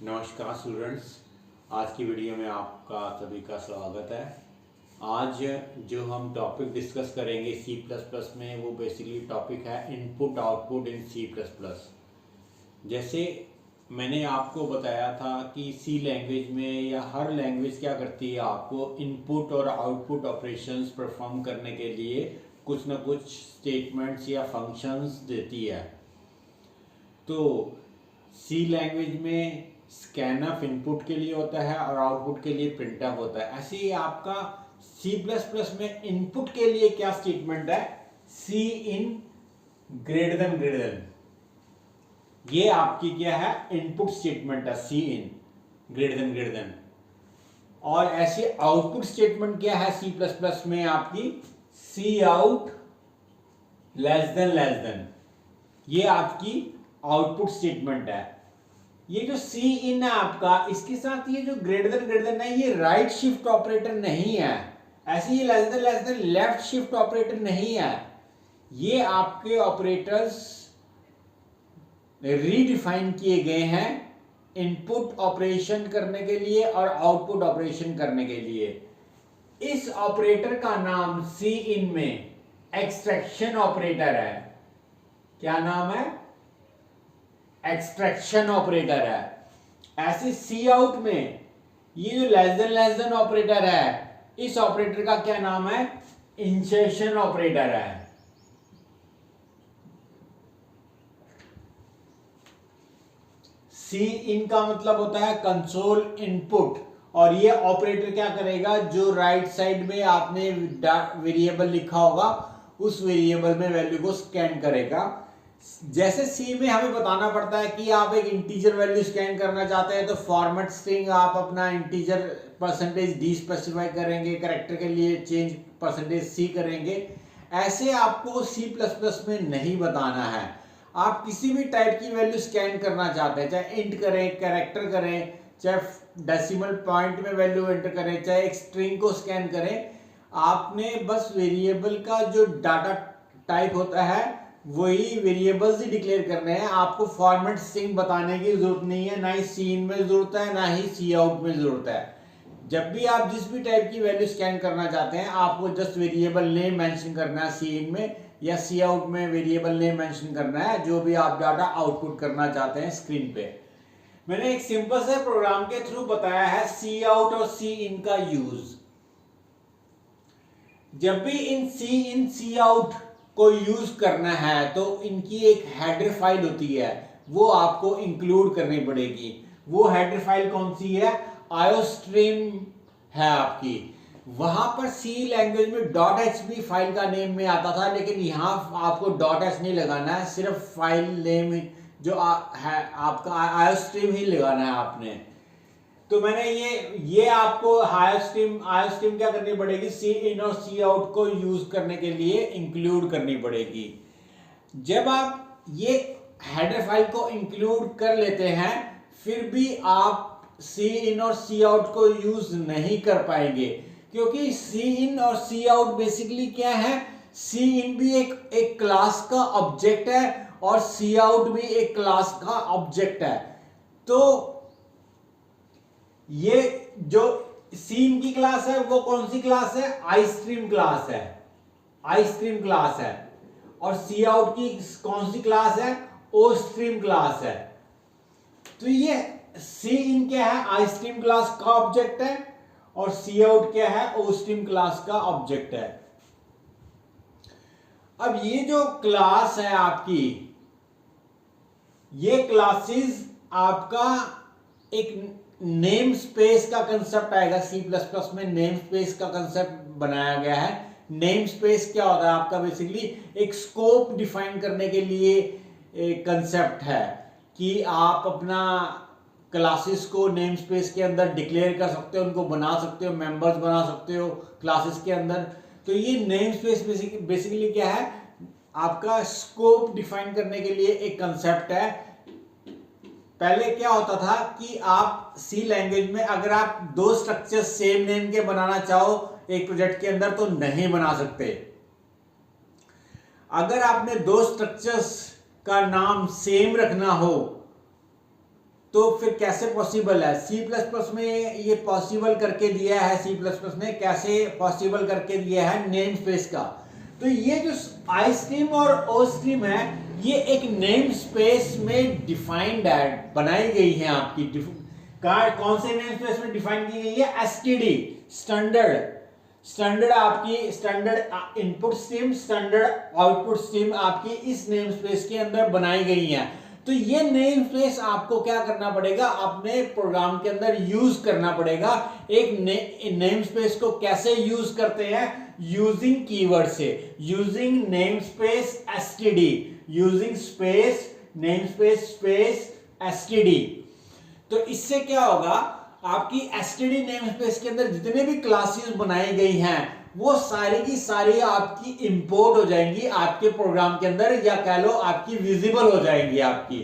नमस्कार स्टूडेंट्स, आज की वीडियो में आपका सभी का स्वागत है। आज जो हम टॉपिक डिस्कस करेंगे सी प्लस प्लस में, वो बेसिकली टॉपिक है input output in C plus plus. जैसे मैंने आपको बताया था कि सी लैंग्वेज में या हर लैंग्वेज क्या करती है, आपको इनपुट और आउटपुट ऑपरेशंस परफॉर्म करने के लिए कुछ ना कुछ स्टेटमेंट्स या फंक्शंस देती है। तो सी लैंग्वेज में स्कैनफ इनपुट के लिए होता है और आउटपुट के लिए प्रिंटफ होता है। ऐसे ही आपका सी प्लस प्लस में इनपुट के लिए क्या स्टेटमेंट है, सी इन ग्रेटर देन। ये आपकी क्या है, इनपुट स्टेटमेंट है, सी इन ग्रेटर देन। और ऐसे आउटपुट स्टेटमेंट क्या है सी प्लस प्लस में आपकी, सी आउट लेस देन। ये आपकी आउटपुट स्टेटमेंट है। ये जो सी इन है आपका, इसके साथ ये जो ग्रेटर देन है, ये राइट शिफ्ट ऑपरेटर नहीं है। ऐसे ही less than left shift operator नहीं है। ये आपके ऑपरेटर्स रीडिफाइन किए गए हैं इनपुट ऑपरेशन करने के लिए और आउटपुट ऑपरेशन करने के लिए। इस ऑपरेटर का नाम सी इन में एक्सट्रैक्शन ऑपरेटर है। क्या नाम है? एक्सट्रैक्शन ऑपरेटर है। ऐसे सी आउट में ये जो लेस देन ऑपरेटर है, इस ऑपरेटर का क्या नाम है? इंसर्शन ऑपरेटर है। सी इन का मतलब होता है कंसोल इनपुट, और ये ऑपरेटर क्या करेगा, जो राइट साइड में आपने वेरिएबल लिखा होगा उस वेरिएबल में वैल्यू को स्कैन करेगा। जैसे सी में हमें बताना पड़ता है कि आप एक इंटीजर वैल्यू स्कैन करना चाहते हैं, तो फॉर्मेट स्ट्रिंग आप अपना इंटीजर %d स्पेसिफाई करेंगे, कैरेक्टर के लिए चेंज %c करेंगे। ऐसे आपको सी प्लस प्लस में नहीं बताना है। आप किसी भी टाइप की वैल्यू स्कैन करना चाहते हैं, चाहे इंट करें, कैरेक्टर करें, चाहे डेसिमल पॉइंट में वैल्यू एंटर करें, चाहे एक स्ट्रिंग को स्कैन करें, आपने बस वेरिएबल का जो डाटा टाइप होता है वही वेरिएबल्स ही डिक्लेयर करने हैं। आपको फॉर्मेट स्ट्रिंग बताने की जरूरत नहीं है, ना ही सी इन में जरूरत है, ना ही सी आउट में जरूरत है। जब भी आप जिस भी टाइप की वैल्यू स्कैन करना चाहते हैं, आपको जस्ट वेरिएबल नेम मेंशन करना है सी इन में, या सी आउट में वेरिएबल नेम मेंशन करना है, जो भी आप डाटा आउटपुट करना चाहते हैं स्क्रीन पे। मैंने एक सिंपल से प्रोग्राम के थ्रू बताया है सी आउट और सी इन का यूज। जब भी इन सी आउट को यूज करना है तो इनकी एक हेडर फाइल होती है, वो आपको इंक्लूड करनी पड़ेगी। वो हेडर फाइल कौन सी है? आयोस्ट्रीम है आपकी। वहां पर सी लैंग्वेज में .hp फाइल का नेम में आता था, लेकिन यहां आपको .h नहीं लगाना है, सिर्फ फाइल नेम जो है आपका आयोस्ट्रीम ही लगाना है आपने। तो मैंने ये आपको आयोस्ट्रीम क्या करनी पड़ेगी, सी इन और सी आउट को यूज करने के लिए इंक्लूड करनी पड़ेगी। जब आप ये हेडर फाइल को इंक्लूड कर लेते हैं, फिर भी आप सी इन और सी आउट को यूज नहीं कर पाएंगे, क्योंकि सी इन और सी आउट बेसिकली क्या है, सी इन भी एक क्लास का ऑब्जेक्ट है और सी आउट भी एक क्लास का ऑब्जेक्ट है। तो ये जो सी इन की क्लास है वो कौन सी क्लास है? आईस्ट्रीम क्लास है, आईस्ट्रीम क्लास है। और सी आउट की कौन सी क्लास है? ओ स्ट्रीम क्लास है। तो ये सी इन क्या है? आईस्ट्रीम क्लास का ऑब्जेक्ट है, और सी आउट क्या है? ओ स्ट्रीम क्लास का ऑब्जेक्ट है। अब ये जो क्लास है आपकी, ये क्लासेस आपका एक नेम स्पेस का कंसेप्ट आएगा। सी प्लस प्लस में नेम स्पेस का कंसेप्ट बनाया गया है। नेम स्पेस क्या होता है आपका? बेसिकली एक स्कोप डिफाइन करने के लिए एक कंसेप्ट है कि आप अपना क्लासेस को नेम स्पेस के अंदर डिक्लेयर कर सकते हो, उनको बना सकते हो, मेंबर्स बना सकते हो क्लासेस के अंदर। तो ये नेम स्पेस बेसिकली क्या है? आपका स्कोप डिफाइन करने के लिए एक कंसेप्ट है। पहले क्या होता था कि आप सी लैंग्वेज में अगर आप दो स्ट्रक्चर सेम नेम के बनाना चाहो एक प्रोजेक्ट के अंदर, तो नहीं बना सकते। अगर आपने दो स्ट्रक्चर्स का नाम सेम रखना हो तो फिर कैसे पॉसिबल है? सी प्लस प्लस में ये पॉसिबल करके दिया है, सी प्लस प्लस ने कैसे पॉसिबल करके दिया है नेम स्पेस का। तो ये जो आई स्ट्रीम और ओ स्ट्रीम है ये एक नेम स्पेस में डिफाइंड है, बनाई गई है आपकी। कौन से नेम स्पेस में डिफाइन की गई है? एसटीडी, स्टैंडर्ड आपकी standard input stream, standard output stream आपकी इस नेम स्पेस के अंदर बनाई गई है। तो ये नेम स्पेस आपको क्या करना पड़ेगा? अपने प्रोग्राम के अंदर यूज करना पड़ेगा। एक नेम स्पेस को कैसे यूज करते हैं? यूजिंग कीवर्ड से, using name space STD, using space name space STD. तो इससे क्या होगा? आपकी एसटीडी नेम स्पेस के अंदर जितने भी क्लासेस बनाई गई हैं वो सारी की सारी आपकी इंपोर्ट हो जाएंगी आपके प्रोग्राम के अंदर, या कह लो आपकी विजिबल हो जाएंगी आपकी।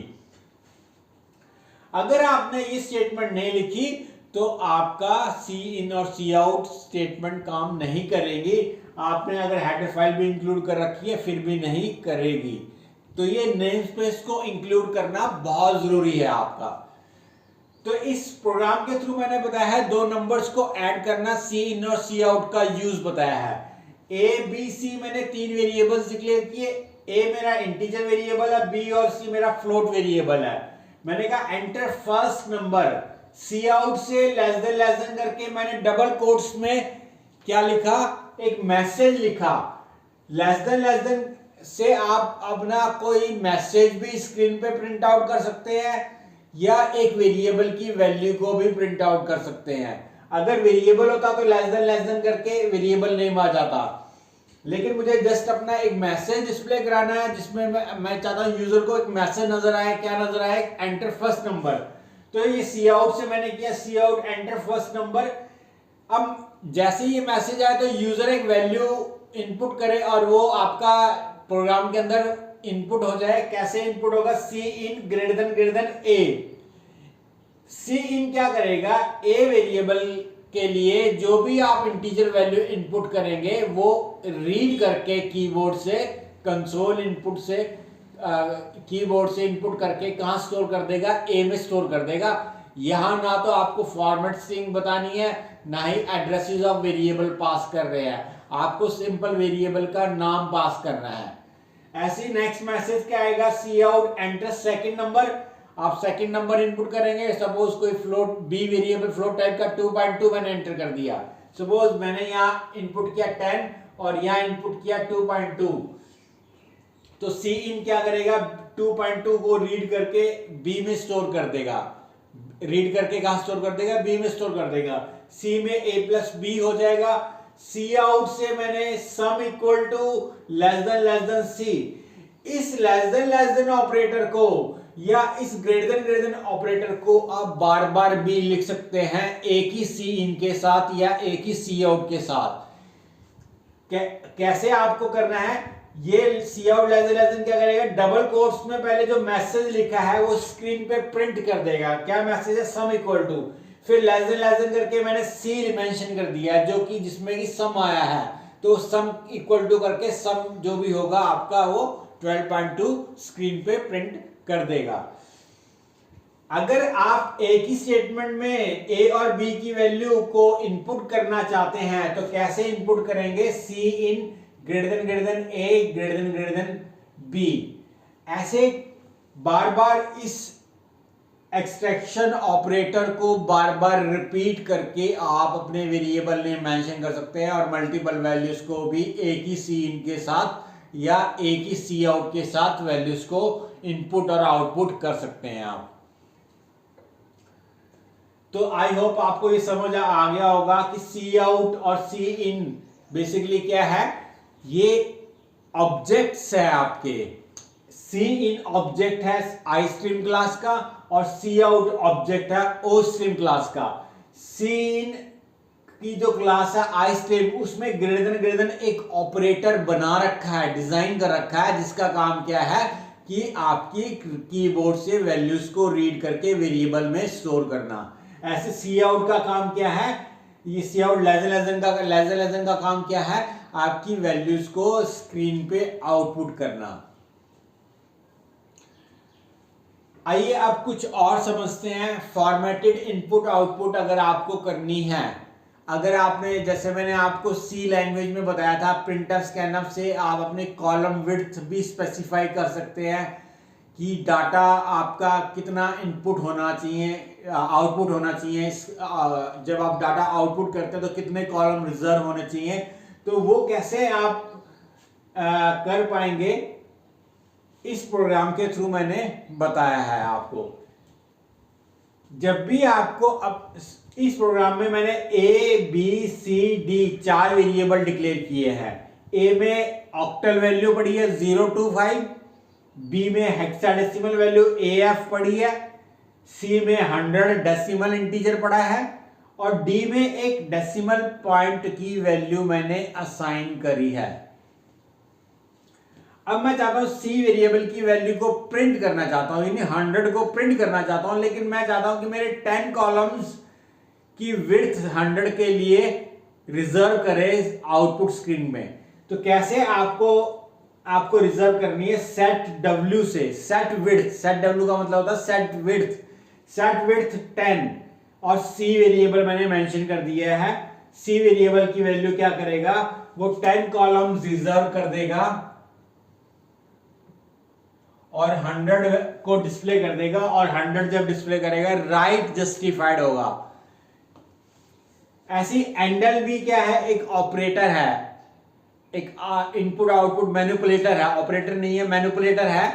अगर आपने ये स्टेटमेंट नहीं लिखी तो आपका सी इन और सी आउट स्टेटमेंट काम नहीं करेगी। आपने अगर हेडर फाइल भी इंक्लूड कर रखी है फिर भी नहीं करेगी। तो ये नेम स्पेस को इंक्लूड करना बहुत जरूरी है आपका। तो इस प्रोग्राम के थ्रू मैंने बताया है दो नंबर्स को ऐड करना, सी इन और सी आउट का यूज बताया है। ए बी सी मैंने तीन वेरिएबल्स डिक्लेयर किए। ए मेरा इंटीजर वेरिएबल है, बी और सी मेरा फ्लोट वेरिएबल है। मैंने कहा एंटर फर्स्ट नंबर। सी आउट से लेस देन करके मैंने डबल कोट्स में क्या लिखा? एक मैसेज लिखा। लेस देन से आप अपना कोई मैसेज भी स्क्रीन पे प्रिंट आउट कर सकते हैं या एक वेरिएबल की वैल्यू को भी प्रिंट आउट कर सकते हैं। अगर वेरिएबल होता तो लेस देन करके वेरिएबल नेम आ जाता, लेकिन मुझे जस्ट अपना एक मैसेज डिस्प्ले कराना है जिसमें मैं चाहता हूं यूजर को एक मैसेज नजर आए। क्या नजर आए? Enter first number. तो ये सी आउट से मैंने किया सी आउट एंटर फर्स्ट नंबर। अब जैसे ये मैसेज आए तो यूजर एक वैल्यू इनपुट करे और वो आपका प्रोग्राम के अंदर इनपुट हो जाए। कैसे इनपुट होगा? सी इन ग्रेटर देन ए। सी इन क्या करेगा? ए वेरिएबल के लिए जो भी आप इंटीजर वैल्यू इनपुट करेंगे वो रीड करके कीबोर्ड से, कंसोल इनपुट से, कीबोर्ड से इनपुट करके कहां स्टोर कर देगा? ए में स्टोर कर देगा। यहां ना तो आपको फॉर्मेट स्ट्रिंग बतानी है ना ही एड्रेसेस ऑफ वेरिएबल पास कर रहे हैं, आपको सिंपल वेरिएबल का नाम पास करना है। ऐसे ही नेक्स्ट मैसेज क्या आएगा? C out enter second number. आप सेकंड नंबर इनपुट करेंगे। सपोज कोई float B variable float type का 2.2 मैंने एंटर कर दिया। सपोज मैंने यहाँ इनपुट किया 10 और यहाँ इनपुट किया 2.2। तो सी इन क्या करेगा? 2.2 को रीड करके बी में स्टोर कर देगा। रीड करके कहां स्टोर कर देगा? बी में स्टोर कर देगा। सी में ए प्लस बी हो जाएगा। सी आउट से मैंने sum equal to less than C. इस लेस देन ऑपरेटर को या इस ग्रेटर देन ऑपरेटर को आप बार बार भी लिख सकते हैं एक ही सी इन के साथ या एक ही सी आउट के साथ। कैसे आपको करना है? ये सी आउट लेस देन क्या करेगा? डबल कोट्स में पहले जो मैसेज लिखा है वो स्क्रीन पे प्रिंट कर देगा। क्या मैसेज है? Sum equal to. फिर लेस देन करके मैंने सी मेंशन कर दिया है जो कि जिसमें कि सम आया है, तो सम इक्वल टू करके सम जो भी होगा आपका वो 12.2 स्क्रीन पे प्रिंट कर देगा। अगर आप एक ही स्टेटमेंट में ए और बी की वैल्यू को इनपुट करना चाहते हैं तो कैसे इनपुट करेंगे? सी in greater than A greater than B. ऐसे बार बार इस एक्सट्रैक्शन ऑपरेटर को बार बार रिपीट करके आप अपने वेरिएबल ने मेंशन कर सकते हैं और मल्टीपल वैल्यूज को भी एक ही सी इन के साथ या एक ही सी आउट के साथ वैल्यूज को इनपुट और आउटपुट कर सकते हैं आप। तो आई होप आपको ये समझ आ गया होगा कि सी आउट और सी इन बेसिकली क्या है। ये ऑब्जेक्ट्स है आपके। सी इन ऑब्जेक्ट है आई स्ट्रीम क्लास का और सी आउट ऑब्जेक्ट है ओ स्ट्रीम क्लास का। सी इन की जो क्लास है आई स्ट्रीम उसमें ग्रेटर देन एक ऑपरेटर बना रखा है, डिजाइन कर रखा है, जिसका काम क्या है कि आपकी कीबोर्ड से वैल्यूज को रीड करके वेरिएबल में स्टोर करना। ऐसे सी आउट का काम क्या है? ये सी आउट लेजन का काम क्या है? आपकी वैल्यूज को स्क्रीन पे आउटपुट करना। आइए अब कुछ और समझते हैं। फॉर्मेटेड इनपुट आउटपुट अगर आपको करनी है, अगर आपने, जैसे मैंने आपको सी लैंग्वेज में बताया था, प्रिंटफ स्कैनफ से आप अपने कॉलम विड्थ भी स्पेसिफाई कर सकते हैं कि डाटा आपका कितना इनपुट होना चाहिए, आउटपुट होना चाहिए। जब आप डाटा आउटपुट करते हैं तो कितने कॉलम रिजर्व होने चाहिए। तो वो कैसे आप कर पाएंगे, इस प्रोग्राम के थ्रू मैंने बताया है आपको। जब भी आपको, अब इस प्रोग्राम में मैंने A, B, C, D 4 variable declare किए हैं। ए में ऑक्टल वैल्यू पड़ी है 0 to 5, बी में हेक्साडेसिमल वैल्यू AF पड़ी है, सी में 100 डेसिमल इंटीजर पड़ा है और डी में एक डेसिमल पॉइंट की वैल्यू मैंने असाइन करी है। अब मैं चाहता हूं सी वेरिएबल की वैल्यू को प्रिंट करना चाहता हूं, यानी 100 को प्रिंट करना चाहता हूं, लेकिन मैं चाहता हूं कि मेरे 10 कॉलम्स की विड्थ 100 के लिए रिजर्व करे आउटपुट स्क्रीन में। तो कैसे आपको रिजर्व करनी है, सेट W से सेट विड्थ, सेट W का मतलब होता है सेट विड्थ 10 और सी वेरिएबल मैंने मेंशन कर दिया है। सी वेरिएबल की वैल्यू क्या करेगा, वो 10 कॉलम्स रिजर्व कर देगा और 100 को डिस्प्ले कर देगा, और 100 जब डिस्प्ले करेगा राइट जस्टिफाइड होगा। ऐसी एंडल भी क्या है, एक ऑपरेटर है, एक इनपुट आउटपुट मैनिपुलेटर है, ऑपरेटर नहीं है, मैनिपुलेटर है,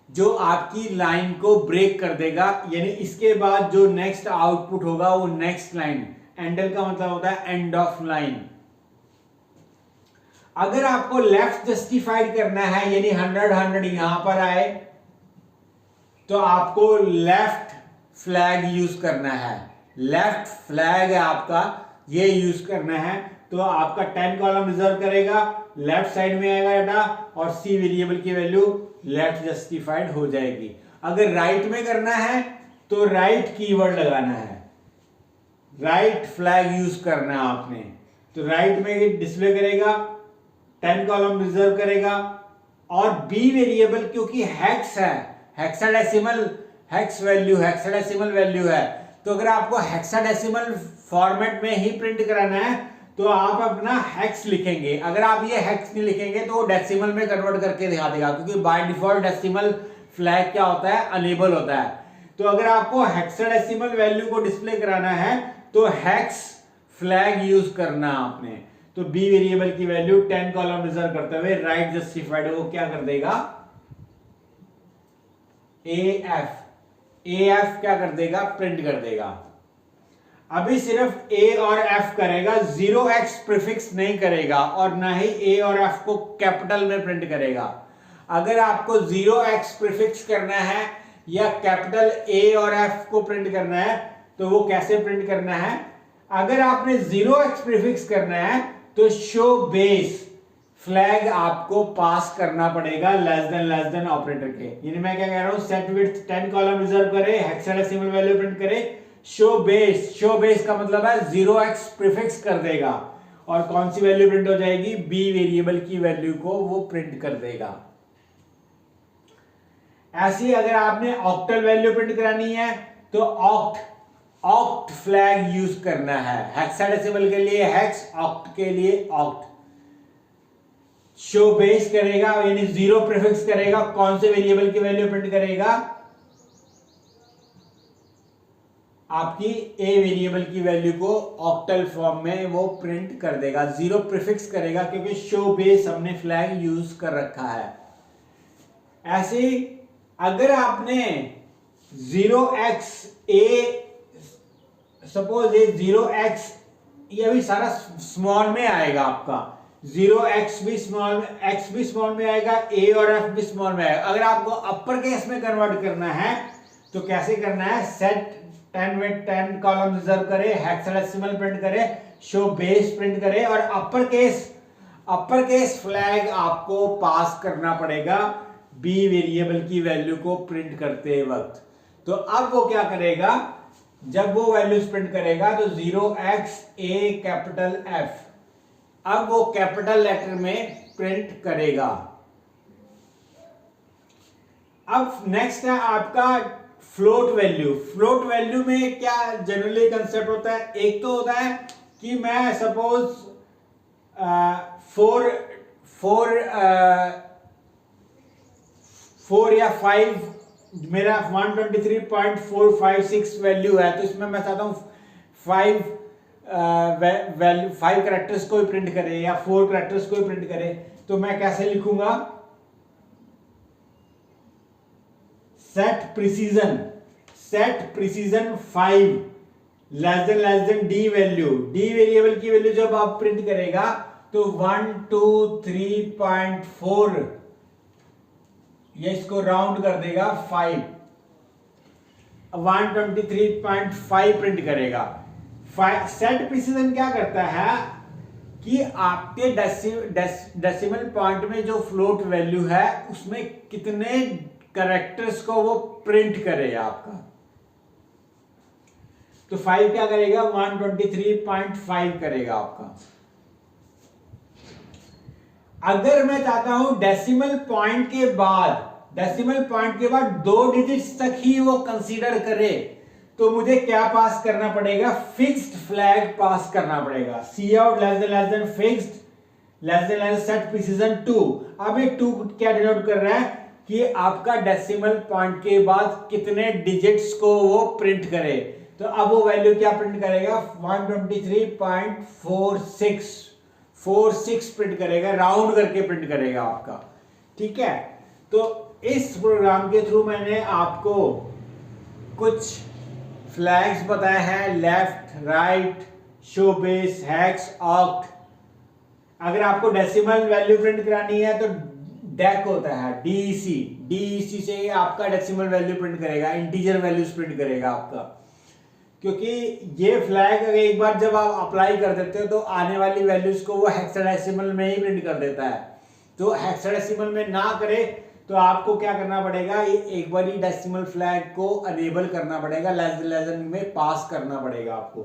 जो आपकी लाइन को ब्रेक कर देगा। यानी इसके बाद जो नेक्स्ट आउटपुट होगा वो नेक्स्ट लाइन, एंडल का मतलब होता है एंड ऑफ लाइन। अगर आपको लेफ्ट जस्टिफाइड करना है, यानी 100 यहां पर आए, तो आपको लेफ्ट फ्लैग यूज करना है। लेफ्ट फ्लैग है आपका, ये यूज करना है। तो आपका 10 कॉलम रिजर्व करेगा, लेफ्ट साइड में आएगा डाटा, और सी वेरिएबल की वैल्यू लेफ्ट जस्टिफाइड हो जाएगी। अगर राइट में करना है तो राइट कीवर्ड लगाना है, राइट फ्लैग यूज करना है आपने। तो राइट में डिस्प्ले करेगा, 10 कॉलम रिजर्व करेगा, और बी वेरिएबल क्योंकि हेक्स है, हेक्साडेसिमल वैल्यू है, तो अगर आपको हेक्साडेसिमल फॉर्मेट में ही प्रिंट कराना है तो आप अपना हेक्स लिखेंगे। अगर आप ये हेक्स नहीं लिखेंगे तो वो डेसिमल में कन्वर्ट करके दिखा देगा, क्योंकि बाय डिफॉल्ट डेसिमल फ्लैग क्या होता है, अनेबल होता है। तो अगर आपको हेक्साडेसिमल वैल्यू को डिस्प्ले कराना है तो हेक्स फ्लैग यूज करना आपने। तो बी वेरिएबल की वैल्यू 10 कॉलम रिजर्व करते हुए राइट जस्टिफाइड वो क्या कर देगा, AF क्या कर देगा, प्रिंट कर देगा। अभी सिर्फ A और F करेगा, 0x प्रीफिक्स नहीं करेगा, और ना ही A और F को कैपिटल में प्रिंट करेगा। अगर आपको 0x प्रीफिक्स करना है या कैपिटल A और F को प्रिंट करना है तो वो कैसे प्रिंट करना है, अगर आपने 0x प्रीफिक्स करना है तो शो बेस फ्लैग आपको पास करना पड़ेगा लेस देन ऑपरेटर के। यानी मैं क्या कह रहा हूं, सेट विड्थ 10 कॉलम रिजर्व करे, हेक्साडेसिमल वैल्यू प्रिंट करे, शो बेस का मतलब है 0x प्रीफिक्स कर देगा, और कौन सी वैल्यू प्रिंट हो जाएगी, बी वेरिएबल की वैल्यू को वो प्रिंट कर देगा। ऐसी अगर आपने ऑक्टल वैल्यू प्रिंट करानी है तो ऑक्ट फ्लैग यूज करना है। हेक्साडेसिमल के लिए हेक्स, ऑक्ट के लिए ऑक्ट। शो बेस करेगा, यानी 0 प्रीफिक्स करेगा, कौन से वेरिएबल की वैल्यू प्रिंट करेगा, आपकी ए वेरिएबल की वैल्यू को ऑक्टल फॉर्म में वो प्रिंट कर देगा। 0 प्रीफिक्स करेगा क्योंकि शो बेस हमने फ्लैग यूज कर रखा है। ऐसे अगर आपने 0x सपोज ये 0x, ये अभी सारा स्मॉल में आएगा आपका, 0x भी स्मॉल में, x भी स्मॉल में आएगा, a और f भी स्मॉल में आएगा। अगर आपको अपर केस में कन्वर्ट करना है तो कैसे करना है, सेट 10 में 10 कॉलम रिजर्व करे, हेक्साडेसिमल प्रिंट करे, शो बेस प्रिंट करे, और अपर केस फ्लैग आपको पास करना पड़ेगा बी वेरिएबल की वैल्यू को प्रिंट करते वक्त। तो अब वो क्या करेगा, जब वो वैल्यूज प्रिंट करेगा तो 0x A कैपिटल F, अब वो कैपिटल लेटर में प्रिंट करेगा। अब नेक्स्ट है आपका फ्लोट वैल्यू, फ्लोट वैल्यू में क्या जनरली कंसेप्ट होता है, एक तो होता है कि मैं सपोज फोर या 5 मेरा 123.456 वैल्यू है, तो इसमें मैं चाहता हूं 5 वैल्यू 5 कैरेक्टर्स को प्रिंट करे या 4 कैरेक्टर्स को प्रिंट करे, तो मैं कैसे लिखूंगा, set precision 5 less than D value, D variable की वैल्यू जब आप प्रिंट करेगा तो 123.4, ये इसको राउंड कर देगा 5, 123.5 प्रिंट करेगा। सेट प्रिसीजन क्या करता है कि आपके डेसिमल पॉइंट में जो फ्लोट वैल्यू है उसमें कितने कैरेक्टर्स को वो प्रिंट करेगा आपका। तो 5 क्या करेगा, 123.5 करेगा आपका। अगर मैं चाहता हूं डेसिमल पॉइंट के बाद 2 डिजिट्स तक ही वो कंसीडर करे, तो मुझे क्या पास करना पड़ेगा, फिक्स्ड फ्लैग पास करना पड़ेगा। Cout less than fixed less than set precision 2। अब ये 2 क्या डिनोट कर रहा है कि आपका डेसिमल पॉइंट के बाद कितने डिजिट्स को वो प्रिंट करे। तो अब वो वैल्यू क्या प्रिंट करेगा, 123.46 प्रिंट करेगा, राउंड करके प्रिंट करेगा आपका। ठीक है, तो इस प्रोग्राम के थ्रू मैंने आपको कुछ फ्लैग्स बताए हैं, left, right, show base, hex, oct. अगर आपको डेसिमल वैल्यू प्रिंट करानी है तो डेक होता है, डीईसी से आपका डेसिमल वैल्यू प्रिंट करेगा, इंटीजर वैल्यूज प्रिंट करेगा आपका। क्योंकि ये फ्लैग अगर एक बार जब आप अप्लाई कर देते हो तो आने वाली वैल्यूज को वो हेक्साडेसिमल में ही प्रिंट कर देता है। तो हेक्साडेसिमल में ना करे तो आपको क्या करना पड़ेगा, एक बार ही डेसिमल फ्लैग को अनेबल करना पड़ेगा, लेस देन में पास करना पड़ेगा आपको।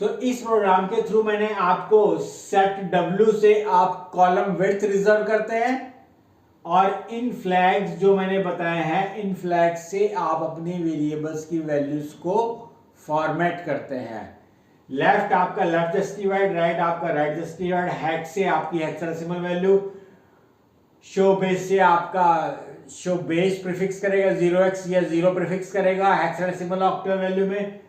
तो इस प्रोग्राम के थ्रू मैंने आपको सेट W से आप कॉलम विड्थ रिजर्व करते हैं, और इन फ्लैग्स जो मैंने बताए हैं, इन फ्लैग्स से आप अपनी वेरिएबल्स की वैल्यूज को फॉर्मेट करते हैं। लेफ्ट आपका लेफ्ट जस्टिफाइड, राइट आपका राइट जस्टिफाइड, हेक्स से आपकी हेक्साडेसिमल वैल्यू, शो बेस से आपका शो बेस प्रीफिक्स करेगा 0x या 0 प्रीफिक्स करेगा हेक्साडेसिमल ऑक्टल वैल्यू में।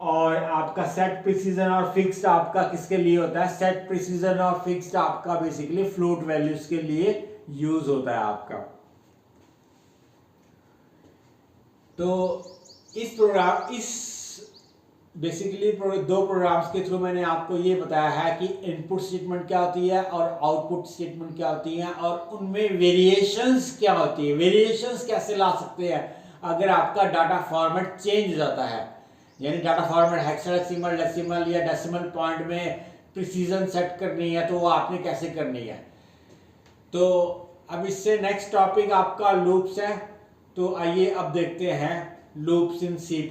और आपका सेट प्रिसीजन और फिक्स्ड आपका किसके लिए होता है, सेट प्रिसीजन और फिक्स्ड आपका बेसिकली फ्लोट वैल्यूज के लिए यूज होता है आपका। तो इस बेसिकली 2 प्रोग्राम्स के थ्रू मैंने आपको ये बताया है कि इनपुट स्टेटमेंट क्या होती है और आउटपुट स्टेटमेंट क्या होती है, और उनमें वेरिएशंस क्या होती है, वेरिएशंस कैसे ला सकते हैं अगर आपका डाटा फॉर्मेट चेंज हो जाता है। यानी डाटा फॉर्मेट हेक्साडेसिमल, डेसिमल या डेसिमल पॉइंट में प्रिसीजन सेट करनी है तो वो आपने कैसे करनी है। तो अब इससे नेक्स्ट टॉपिक आपका लूप्स है। तो आइए अब देखते हैं लूप्स इन C++।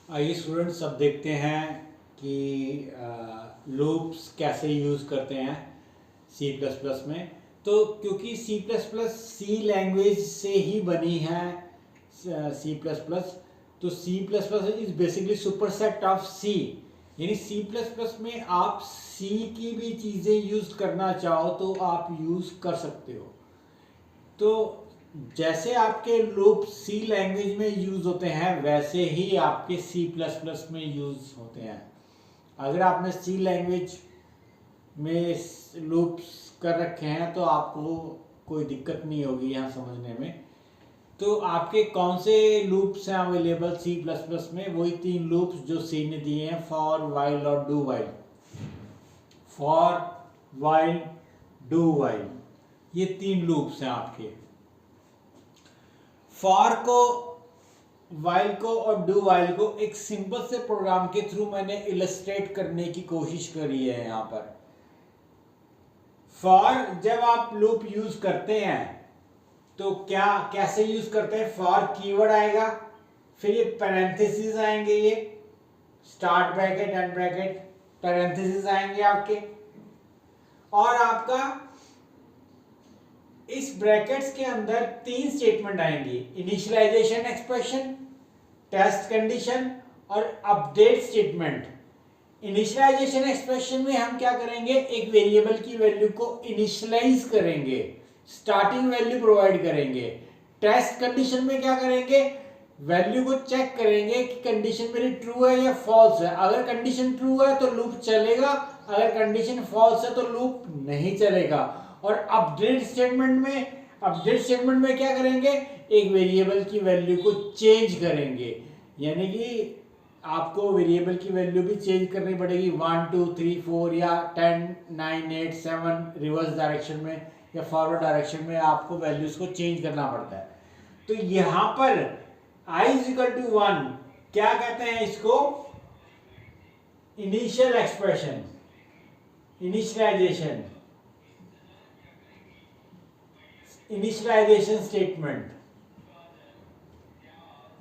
आइए स्टूडेंट्स अब देखते हैं कि लूप्स कैसे यूज करते हैं C++ में। तो क्योंकि C++ लैंग्वेज से ही बनी है C++, तो C++ is basically superset of C। यानी C++ में आप C की भी चीज़ें यूज करना चाहो तो आप यूज कर सकते हो। तो जैसे आपके लूप C लैंग्वेज में यूज होते हैं वैसे ही आपके C++ में यूज होते हैं। अगर आपने C लैंग्वेज में लूप्स कर रखे हैं तो आपको कोई दिक्कत नहीं होगी यहाँ समझने में। तो आपके कौन से लूप्स हैं अवेलेबल C++ में, वही 3 लूप्स जो C ने दिए हैं, फॉर, वाइल और do while. For, while, do while, ये 3 लूप्स हैं आपके। फॉर को, वाइल को और डू वाइल को एक सिंपल से प्रोग्राम के थ्रू मैंने इलस्ट्रेट करने की कोशिश करी है यहाँ पर। फॉर जब आप लूप यूज करते हैं तो कैसे यूज करते हैं, फॉर कीवर्ड आएगा, फिर ये पैरेंथेसिस आएंगे, ये start bracket, and bracket, parenthesis आएंगे आपके, और आपका इस ब्रैकेट्स के अंदर 3 स्टेटमेंट आएंगी, इनिशियलाइजेशन एक्सप्रेशन, टेस्ट कंडीशन और अपडेट स्टेटमेंट। इनिशियलाइजेशन एक्सप्रेशन में हम क्या करेंगे, एक वेरिएबल की वैल्यू को इनिशियलाइज करेंगे, स्टार्टिंग वैल्यू प्रोवाइड करेंगे। टेस्ट कंडीशन में क्या करेंगे, वैल्यू को चेक करेंगे कि कंडीशन मेरी ट्रू है या फॉल्स है। अगर कंडीशन ट्रू है तो लूप चलेगा, अगर कंडीशन फॉल्स है तो लूप नहीं चलेगा। और अपडेट स्टेटमेंट में क्या करेंगे, एक वेरिएबल की वैल्यू को चेंज करेंगे, यानी कि आपको वेरिएबल की वैल्यू भी चेंज करनी पड़ेगी 1 2 3 4 या 10 9 8 7 रिवर्स डायरेक्शन में या फॉरवर्ड डायरेक्शन में आपको वैल्यूज को चेंज करना पड़ता है। तो यहां पर i = 1 क्या कहते हैं इसको, इनिशियल एक्सप्रेशन, इनिशियलाइजेशन स्टेटमेंट।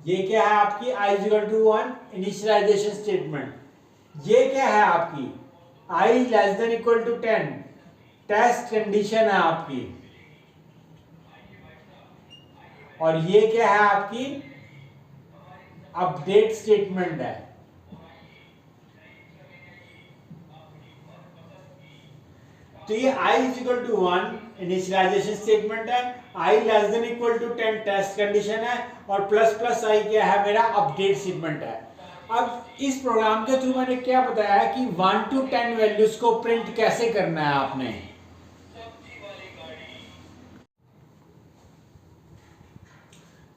ये क्या है आपकी i = 1 इनिशियलाइजेशन स्टेटमेंट। ये क्या है आपकी i <= 10 टेस्ट कंडीशन है आपकी। और ये क्या है आपकी अपडेट स्टेटमेंट है। तो ये i = 1 इनिशियलाइजेशन स्टेटमेंट है, i <= 10 टेस्ट कंडीशन है, और प्लस i क्या है, मेरा अपडेट स्टेटमेंट है। अब इस प्रोग्राम के थ्रू मैंने क्या बताया कि 1 to 10 वैल्यूज को प्रिंट कैसे करना है आपने।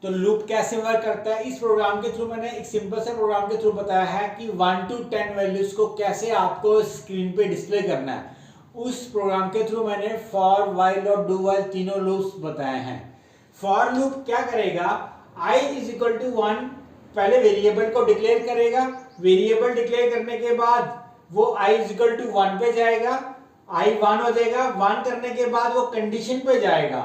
तो लूप कैसे वर्क करता है, इस प्रोग्राम के थ्रू मैंने एक सिंपल से प्रोग्राम के थ्रू बताया है कि 1 to 10 वैल्यूज को कैसे आपको स्क्रीन पे डिस्प्ले करना है। उस प्रोग्राम के थ्रू मैंने फॉर, व्हाइल और डू व्हाइल तीनों लूप्स बताए हैं। फॉर लूप क्या करेगा, i = 1 पहले वेरिएबल को डिक्लेयर करेगा, वेरिएबल डिक्लेयर करने के बाद वो i = 1 पे जाएगा, i 1 हो जाएगा। 1 करने के बाद वो कंडीशन पे जाएगा,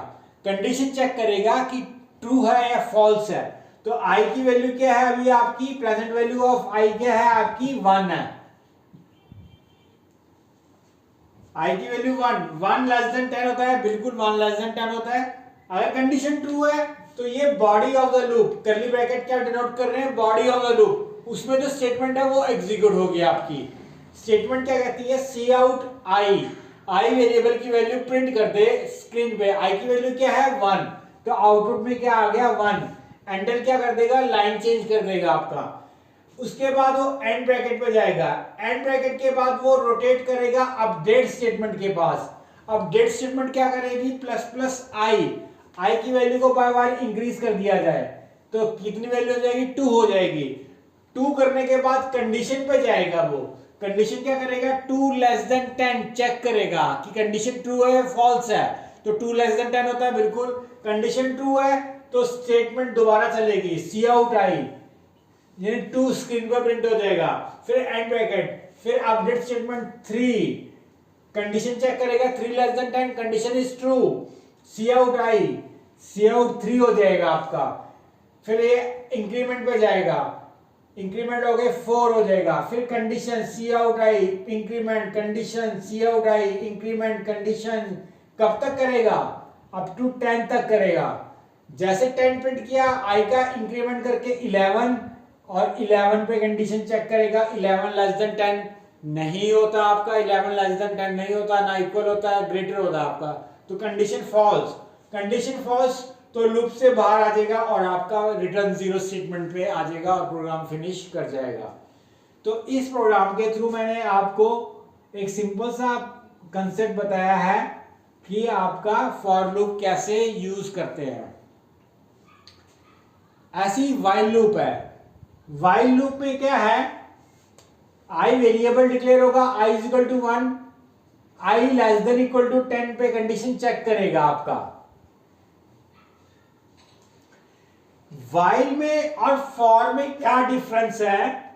कंडीशन चेक करेगा कि ट्रू है या फॉल्स है। तो i की वैल्यू क्या है, अभी आपकी प्रेजेंट वैल्यू ऑफ i क्या है, आपकी 1 है। i की वैल्यू 1 < 10 होता है, बिल्कुल 1 < 10 होता है। अगर कंडीशन ट्रू है तो ये body of the loop, curly bracket क्या डिनोट कर रहे हैं, बॉडी ऑफ द लूप, उसमें जो स्टेटमेंट है वो एग्जीक्यूट होगी आपकी। स्टेटमेंट क्या कहती है, सी आउट i वेरिएबल की वैल्यू प्रिंट कर दे स्क्रीन पे। i की वैल्यू क्या है 1, तो आउटपुट में क्या आ गया 1। एंटर क्या कर देगा, लाइन चेंज कर देगा आपका। उसके बाद वो एंड ब्रैकेट पे जाएगा, एंड ब्रैकेट के बाद वो रोटेट करेगा अपडेट स्टेटमेंट के पास। अपडेट स्टेटमेंट क्या करेगी, ++i की वैल्यू को बाय बाय इंक्रीज कर दिया जाए तो कितनी वैल्यू हो जाएगी, 2 हो जाएगी। 2 करने के बाद कंडीशन पे जाएगा, वो कंडीशन क्या करेगा, 2 < 10 चेक करेगा कि कंडीशन ट्रू है या फॉल्स है। तो 2 < 10 होता है, बिल्कुल कंडीशन ट्रू है तो स्टेटमेंट दोबारा चलेगी, सी आउट i, यानी 2 स्क्रीन पर प्रिंट हो जाएगा। फिर एंड ब्रैकेट, फिर अपडेट स्टेटमेंट 3, कंडीशन चेक करेगा 3 < 10 condition is true, C out i, C out 3 हो जाएगा आपका। फिर ये इंक्रीमेंट पे जाएगा, इंक्रीमेंट हो गए 4 हो जाएगा। फिर condition C out i increment, condition C out i increment, condition कब तक करेगा, अप टू 10 तक करेगा। जैसे 10 प्रिंट किया, i का इंक्रीमेंट करके 11, और 11 पे कंडीशन चेक करेगा, 11 < 10 नहीं होता आपका, 11 < 10 नहीं होता, ना इक्वल होता है, ग्रेटर होता है आपका, तो कंडीशन फॉल्स। कंडीशन फॉल्स तो लूप से बाहर आ जाएगा और आपका रिटर्न 0 स्टेटमेंट पे आ जाएगा और प्रोग्राम फिनिश कर जाएगा। तो इस प्रोग्राम के थ्रू मैंने आपको एक सिंपल सा कंसेप्ट बताया है कि आपका फॉर लूप कैसे यूज करते हैं। ऐसी व्हाइल लूप है, व्हाइल लूप में क्या है, i वेरिएबल डिक्लेयर होगा, i = 1, i <= 10 पे कंडीशन चेक करेगा आपका। व्हाइल में और फॉर में क्या डिफरेंस है,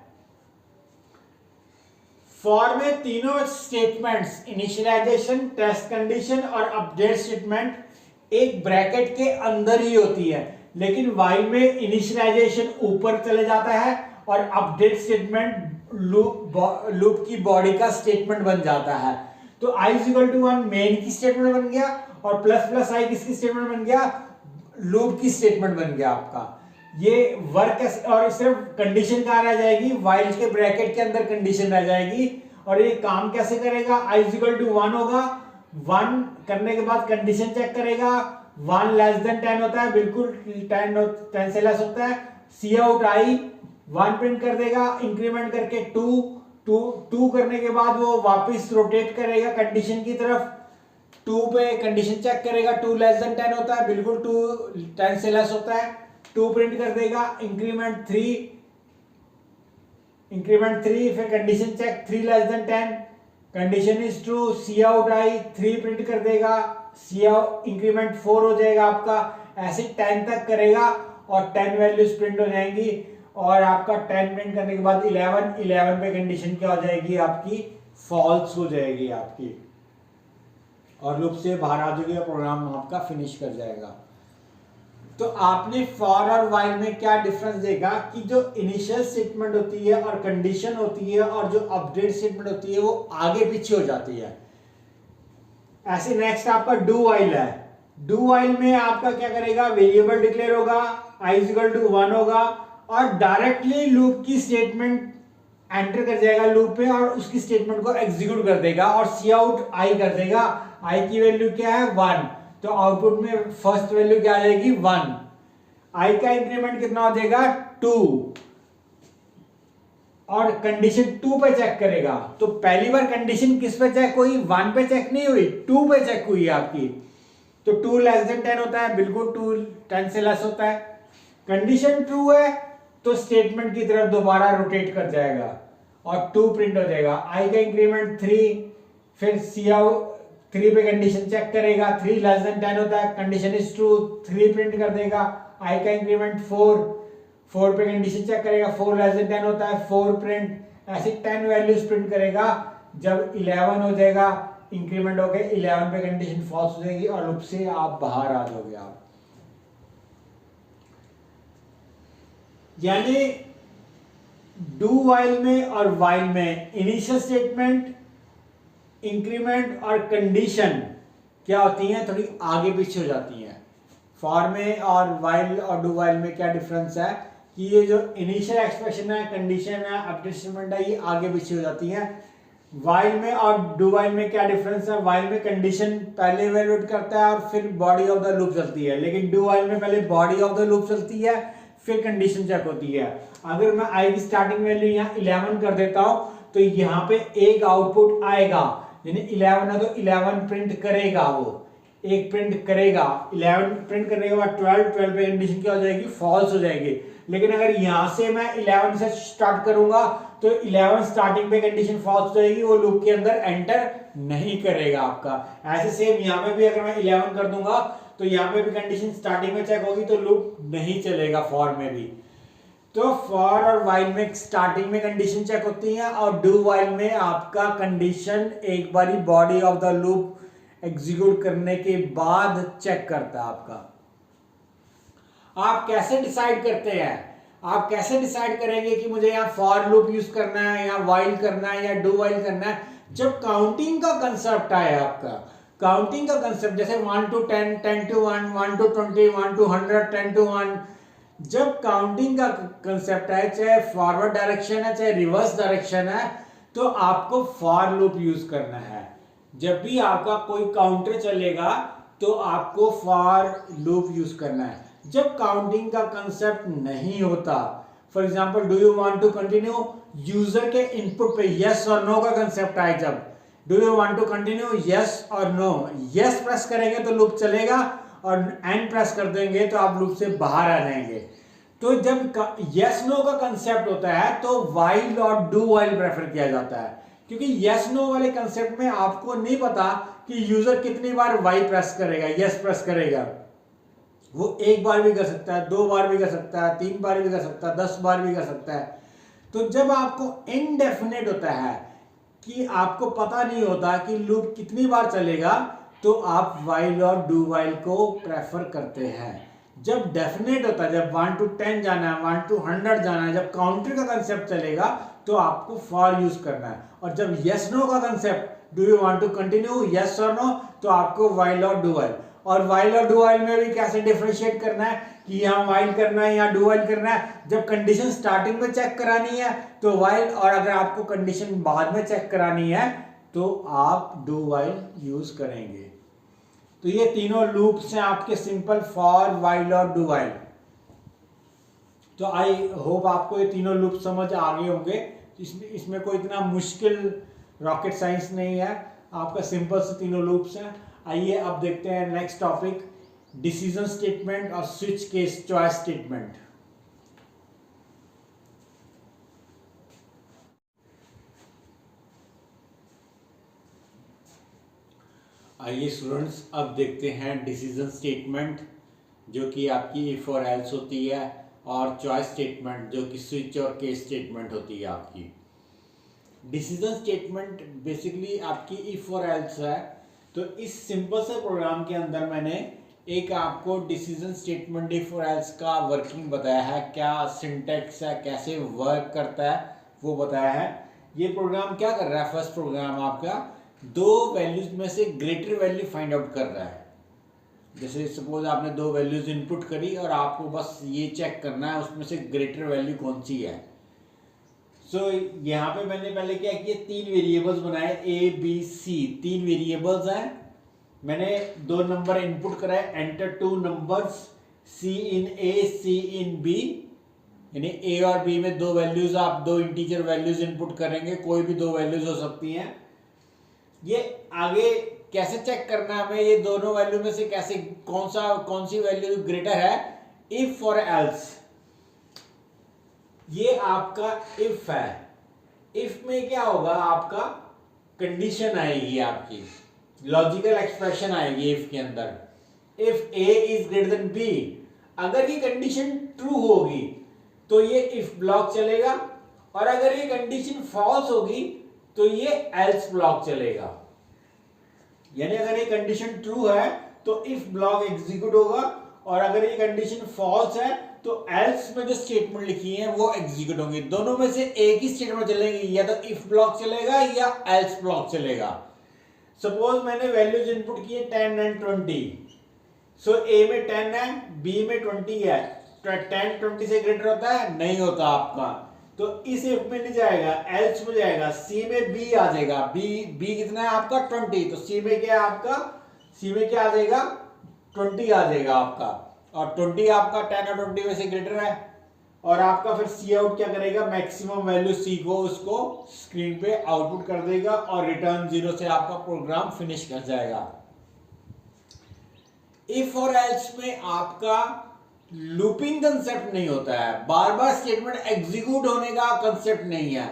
फॉर में तीनों स्टेटमेंट्स, इनिशियलाइजेशन, टेस्ट कंडीशन और अपडेट स्टेटमेंट एक ब्रैकेट के अंदर ही होती है, लेकिन व्हाइल में इनिशियलाइजेशन ऊपर चले जाता है और अपडेट स्टेटमेंट लूप की बॉडी का स्टेटमेंट बन जाता है। तो i is equal to 1 main की स्टेटमेंट बन गया और प्लस प्लस आई किसकी स्टेटमेंट बन गया, लूप की स्टेटमेंट बन गया आपका। ये वर्क और सिर्फ कंडीशन कहाँ रह जाएगी, वाइल के ब्रैकेट के अंदर कंडीशन रह जाएगी। और ये काम कैसे करेगा, i इज इक्वल टू 1 होगा, 1 करने के बाद कंडीशन चेक करेगा, 1 लेस देन 10 होता है, बिल्कुल 10 से लेस होता है, सी आउट आई 1 प्रिंट कर देगा, इंक्रीमेंट करके 2 करने के बाद वो वापस रोटेट करेगा कंडीशन की तरफ, 2 पे कंडीशन चेक करेगा, 2 लेस देन 10 होता है, बिल्कुल 2 10 से लेस होता है, 2 प्रिंट कर देगा, इंक्रीमेंट 3, फिर condition check 3 less than 10, condition is true, C out I 3 print कर देगा, सी आउट इंक्रीमेंट 4 हो जाएगा आपका, ऐसे 10 तक करेगा और 10 वैल्यूज प्रिंट हो जाएंगी। और आपका 10 प्रिंट करने के बाद 11 पे कंडीशन क्या हो जाएगी आपकी, फॉल्स हो जाएगी आपकी, और लूप से बाहर आ जाएगी और प्रोग्राम आपका फिनिश कर जाएगा। तो आपने फॉर और व्हाइल में क्या डिफरेंस देखा कि जो इनिशियल स्टेटमेंट होती है और कंडीशन होती है और जो अपडेट स्टेटमेंट होती है वो आगे पीछे हो जाती है। ऐसे नेक्स्ट आपका डू व्हाइल है। डू व्हाइल में आपका क्या करेगा, वेरिएबल डिक्लेयर होगा, i इज इक्वल टू 1 होगा और डायरेक्टली लूप की स्टेटमेंट एंटर कर जाएगा लूप पे और उसकी स्टेटमेंट को एग्जीक्यूट कर देगा और सी आउट आई कर देगा। आई की वैल्यू क्या है 1, तो आउटपुट में फर्स्ट वैल्यू क्या आ जाएगी 1। आई का इंक्रीमेंट कितना हो जाएगा 2 और कंडीशन 2 पे चेक करेगा। तो पहली बार कंडीशन किस पे चेक हुई, 1 पे चेक नहीं हुई, 2 पे चेक हुई आपकी। तो 2 लेस देन 10 होता है, बिल्कुल 2 10 से लेस होता है। कंडीशन ट्रू है तो स्टेटमेंट की तरफ दोबारा रोटेट कर जाएगा और 2 प्रिंट हो जाएगा। आई का इंक्रीमेंट 3, फिर सी आउट 3 पे कंडीशन चेक करेगा, 3 लेस देन 10 होता है, कंडीशन इज ट्रू, 3 प्रिंट कर देगा। आई का इंक्रीमेंट 4 पे कंडीशन चेक करेगा, 4 लेस देन 10 होता है, 4 प्रिंट, ऐसे 10 वैल्यूज प्रिंट करेगा। जब 11 हो जाएगा इंक्रीमेंट होके 11 पे कंडीशन फॉल्स हो जाएगी और लूप से आप बाहर आ जाओगे आप। यानी डू वाइल में और वाइल में इनिशियल स्टेटमेंट, इंक्रीमेंट और कंडीशन क्या होती हैं, थोड़ी आगे पीछे हो जाती हैं। फॉर में और वाइल और डू वाइल में क्या डिफरेंस है कि ये जो इनिशियल एक्सप्रेशन है, कंडीशन है, अपडेट स्टेटमेंट है, ये आगे पीछे हो जाती है। वाइल में और डू वाइल में क्या डिफरेंस है, वाइल में कंडीशन पहले इवैल्यूएट करता है और फिर बॉडी ऑफ द लूप चलती है, लेकिन डू वाइल में पहले बॉडी ऑफ द लूप चलती है फिर कंडीशन चेक होती है। अगर मैं आई की स्टार्टिंग वैल्यू यहाँ 11 कर देता हूं तो यहाँ पे एक आउटपुट आएगा, यानी 11 है तो 11 प्रिंट करेगा, वो एक प्रिंट करेगा। 11 प्रिंट करने के बाद 12 पे कंडीशन क्या हो जाएगी, फॉल्स हो जाएगी। लेकिन अगर यहां से मैं 11 से स्टार्ट करूंगा तो 11 स्टार्टिंग पे कंडीशन फॉल्स हो जाएगी, वो लूप के अंदर एंटर नहीं करेगा आपका। ऐसे सेम यहाँ पे भी अगर मैं 11 कर दूंगा तो यहाँ पे भी कंडीशन स्टार्टिंग में चेक होगी तो लूप नहीं चलेगा फॉर में भी। तो फॉर और वाइल में स्टार्टिंग में कंडीशन चेक होती है और डू वाइल में आपका कंडीशन एक बारी body of the loop execute करने के बाद चेक करता है आपका। आप कैसे डिसाइड करते हैं, आप कैसे डिसाइड करेंगे कि मुझे यहाँ फॉर लूप यूज करना है या वाइल करना है या डू वाइल करना है, जब काउंटिंग का कंसेप्ट आए आपका। काउंटिंग का कंसेप्ट जैसे 1 to 10, 10 to 1, 1 to 20, 1 to 100, 10 to 1, जब काउंटिंग का कंसेप्ट है, चाहे फॉरवर्ड डायरेक्शन है चाहे रिवर्स डायरेक्शन है, तो आपको फॉर लूप यूज करना है। जब भी आपका कोई काउंटर चलेगा तो आपको फॉर लूप यूज करना है। जब काउंटिंग का कंसेप्ट नहीं होता, for example do you want to continue, user के इनपुट पे यस और नो का कंसेप्ट आए, जब do you want to continue yes और नो, यस प्रेस करेंगे तो लूप चलेगा और एंड प्रेस कर देंगे तो आप लूप से बाहर आ जाएंगे। तो जब यस नो का कंसेप्ट होता है तो वाइल और डू वाइल प्रेफर किया जाता है, क्योंकि यस नो वाले कंसेप्ट में आपको नहीं पता कि यूजर कितनी बार वाई प्रेस करेगा, यस प्रेस करेगा। वो एक बार भी कर सकता है, 2 बार भी कर सकता है, 3 बार भी कर सकता है, 10 बार भी कर सकता है। तो जब आपको इनडेफिनेट होता है कि आपको पता नहीं होता कि लूप कितनी बार चलेगा, तो आप वाइल और डू वाइल को प्रेफर करते हैं। जब डेफिनेट होता है, जब 1 to 10 जाना है, 1 to 100 जाना है, जब काउंटर का कंसेप्ट चलेगा तो आपको फॉर यूज करना है। और जब यस नो का concept, do you want to continue, yes और नो, तो आपको व्हाइल और डू व्हाइल। और व्हाइल और डू व्हाइल में भी कैसे डिफरेंशिएट करना है कि यहाँ व्हाइल करना है या डू व्हाइल करना है। जब कंडीशन स्टार्टिंग में चेक करानी है तो व्हाइल, और अगर आपको कंडीशन बाद में चेक करानी है तो आप डू व्हाइल यूज करेंगे। तो ये तीनों लूप्स हैं आपके, सिंपल, फॉर, व्हाइल और डू व्हाइल। तो आई होप आपको ये तीनों लूप समझ आ गए होंगे। इसमें कोई इतना मुश्किल रॉकेट साइंस नहीं है, आपका सिंपल से तीनों लूप्स हैं। आइए अब देखते हैं नेक्स्ट टॉपिक, डिसीजन स्टेटमेंट और स्विच केस चॉइस स्टेटमेंट। आइए स्टूडेंट्स अब देखते हैं डिसीजन स्टेटमेंट जो कि आपकी इफ और एल्स होती है, और चॉइस स्टेटमेंट जो कि स्विच और केस स्टेटमेंट होती है आपकी। डिसीजन स्टेटमेंट बेसिकली आपकी इफ और एल्स है। तो इस सिंपल से प्रोग्राम के अंदर मैंने एक आपको डिसीजन स्टेटमेंट इफ और एल्स का वर्किंग बताया है, क्या सिंटैक्स है, कैसे वर्क करता है वो बताया है। ये प्रोग्राम क्या कर रहा है, फर्स्ट प्रोग्राम आपका दो वैल्यूज में से ग्रेटर वैल्यू फाइंड आउट कर रहा है। जैसे सपोज आपने दो वैल्यूज इनपुट करी और आपको बस ये चेक करना है उसमें से ग्रेटर वैल्यू कौन सी है। सो यहाँ पे मैंने पहले क्या किया, तीन वेरिएबल्स बनाए, ए बी सी, तीन वेरिएबल्स हैं। मैंने दो नंबर इनपुट कराए, enter two numbers, C in A C in B, यानी ए और बी में दो वैल्यूज, आप दो इंटीजर वैल्यूज इनपुट करेंगे, कोई भी दो वैल्यूज हो सकती हैं। ये आगे कैसे चेक करना है हमें, ये दोनों वैल्यू में से कैसे कौन सी वैल्यू ग्रेटर है, इफ और एल्स। ये आपका इफ है। इफ में क्या होगा, आपका कंडीशन आएगी, आपकी लॉजिकल एक्सप्रेशन आएगी इफ के अंदर, if A is greater than B. अगर ये कंडीशन ट्रू होगी तो ये इफ ब्लॉक चलेगा, और अगर ये कंडीशन फॉल्स होगी तो ये एल्स ब्लॉक चलेगा। यानी अगर ये कंडीशन ट्रू है तो इफ ब्लॉक एग्जीक्यूट होगा, और अगर ये कंडीशन फॉल्स है तो एल्स में जो स्टेटमेंट लिखी है वो एग्जीक्यूट होंगी। दोनों में से एक ही स्टेटमेंट चलेगी, या तो इफ ब्लॉक चलेगा या एल्स ब्लॉक चलेगा। सपोज मैंने वैल्यूज इनपुट किए 10 एंड 20। सो ए में 10 है, बी में 20 है। 10 20 से ग्रेटर होता है, नहीं होता आपका, तो इस इफ में नहीं जाएगा, एल्स में जाएगा। सी में बी आ जाएगा, बी कितना है आपका 20, तो सी में क्या है आपका, सी में क्या आ जाएगा 20 आ जाएगा आपका, और 20 आपका 10 और 20 में से ग्रेटर है। और आपका फिर सी आउट क्या करेगा, मैक्सिमम वैल्यू सी को उसको स्क्रीन पे आउटपुट कर देगा, और रिटर्न 0 से आपका प्रोग्राम फिनिश कर जाएगा। इफ और एल्स में आपका लूपिंग कंसेप्ट नहीं होता है, बार बार स्टेटमेंट एग्जीक्यूट होने का कंसेप्ट नहीं है।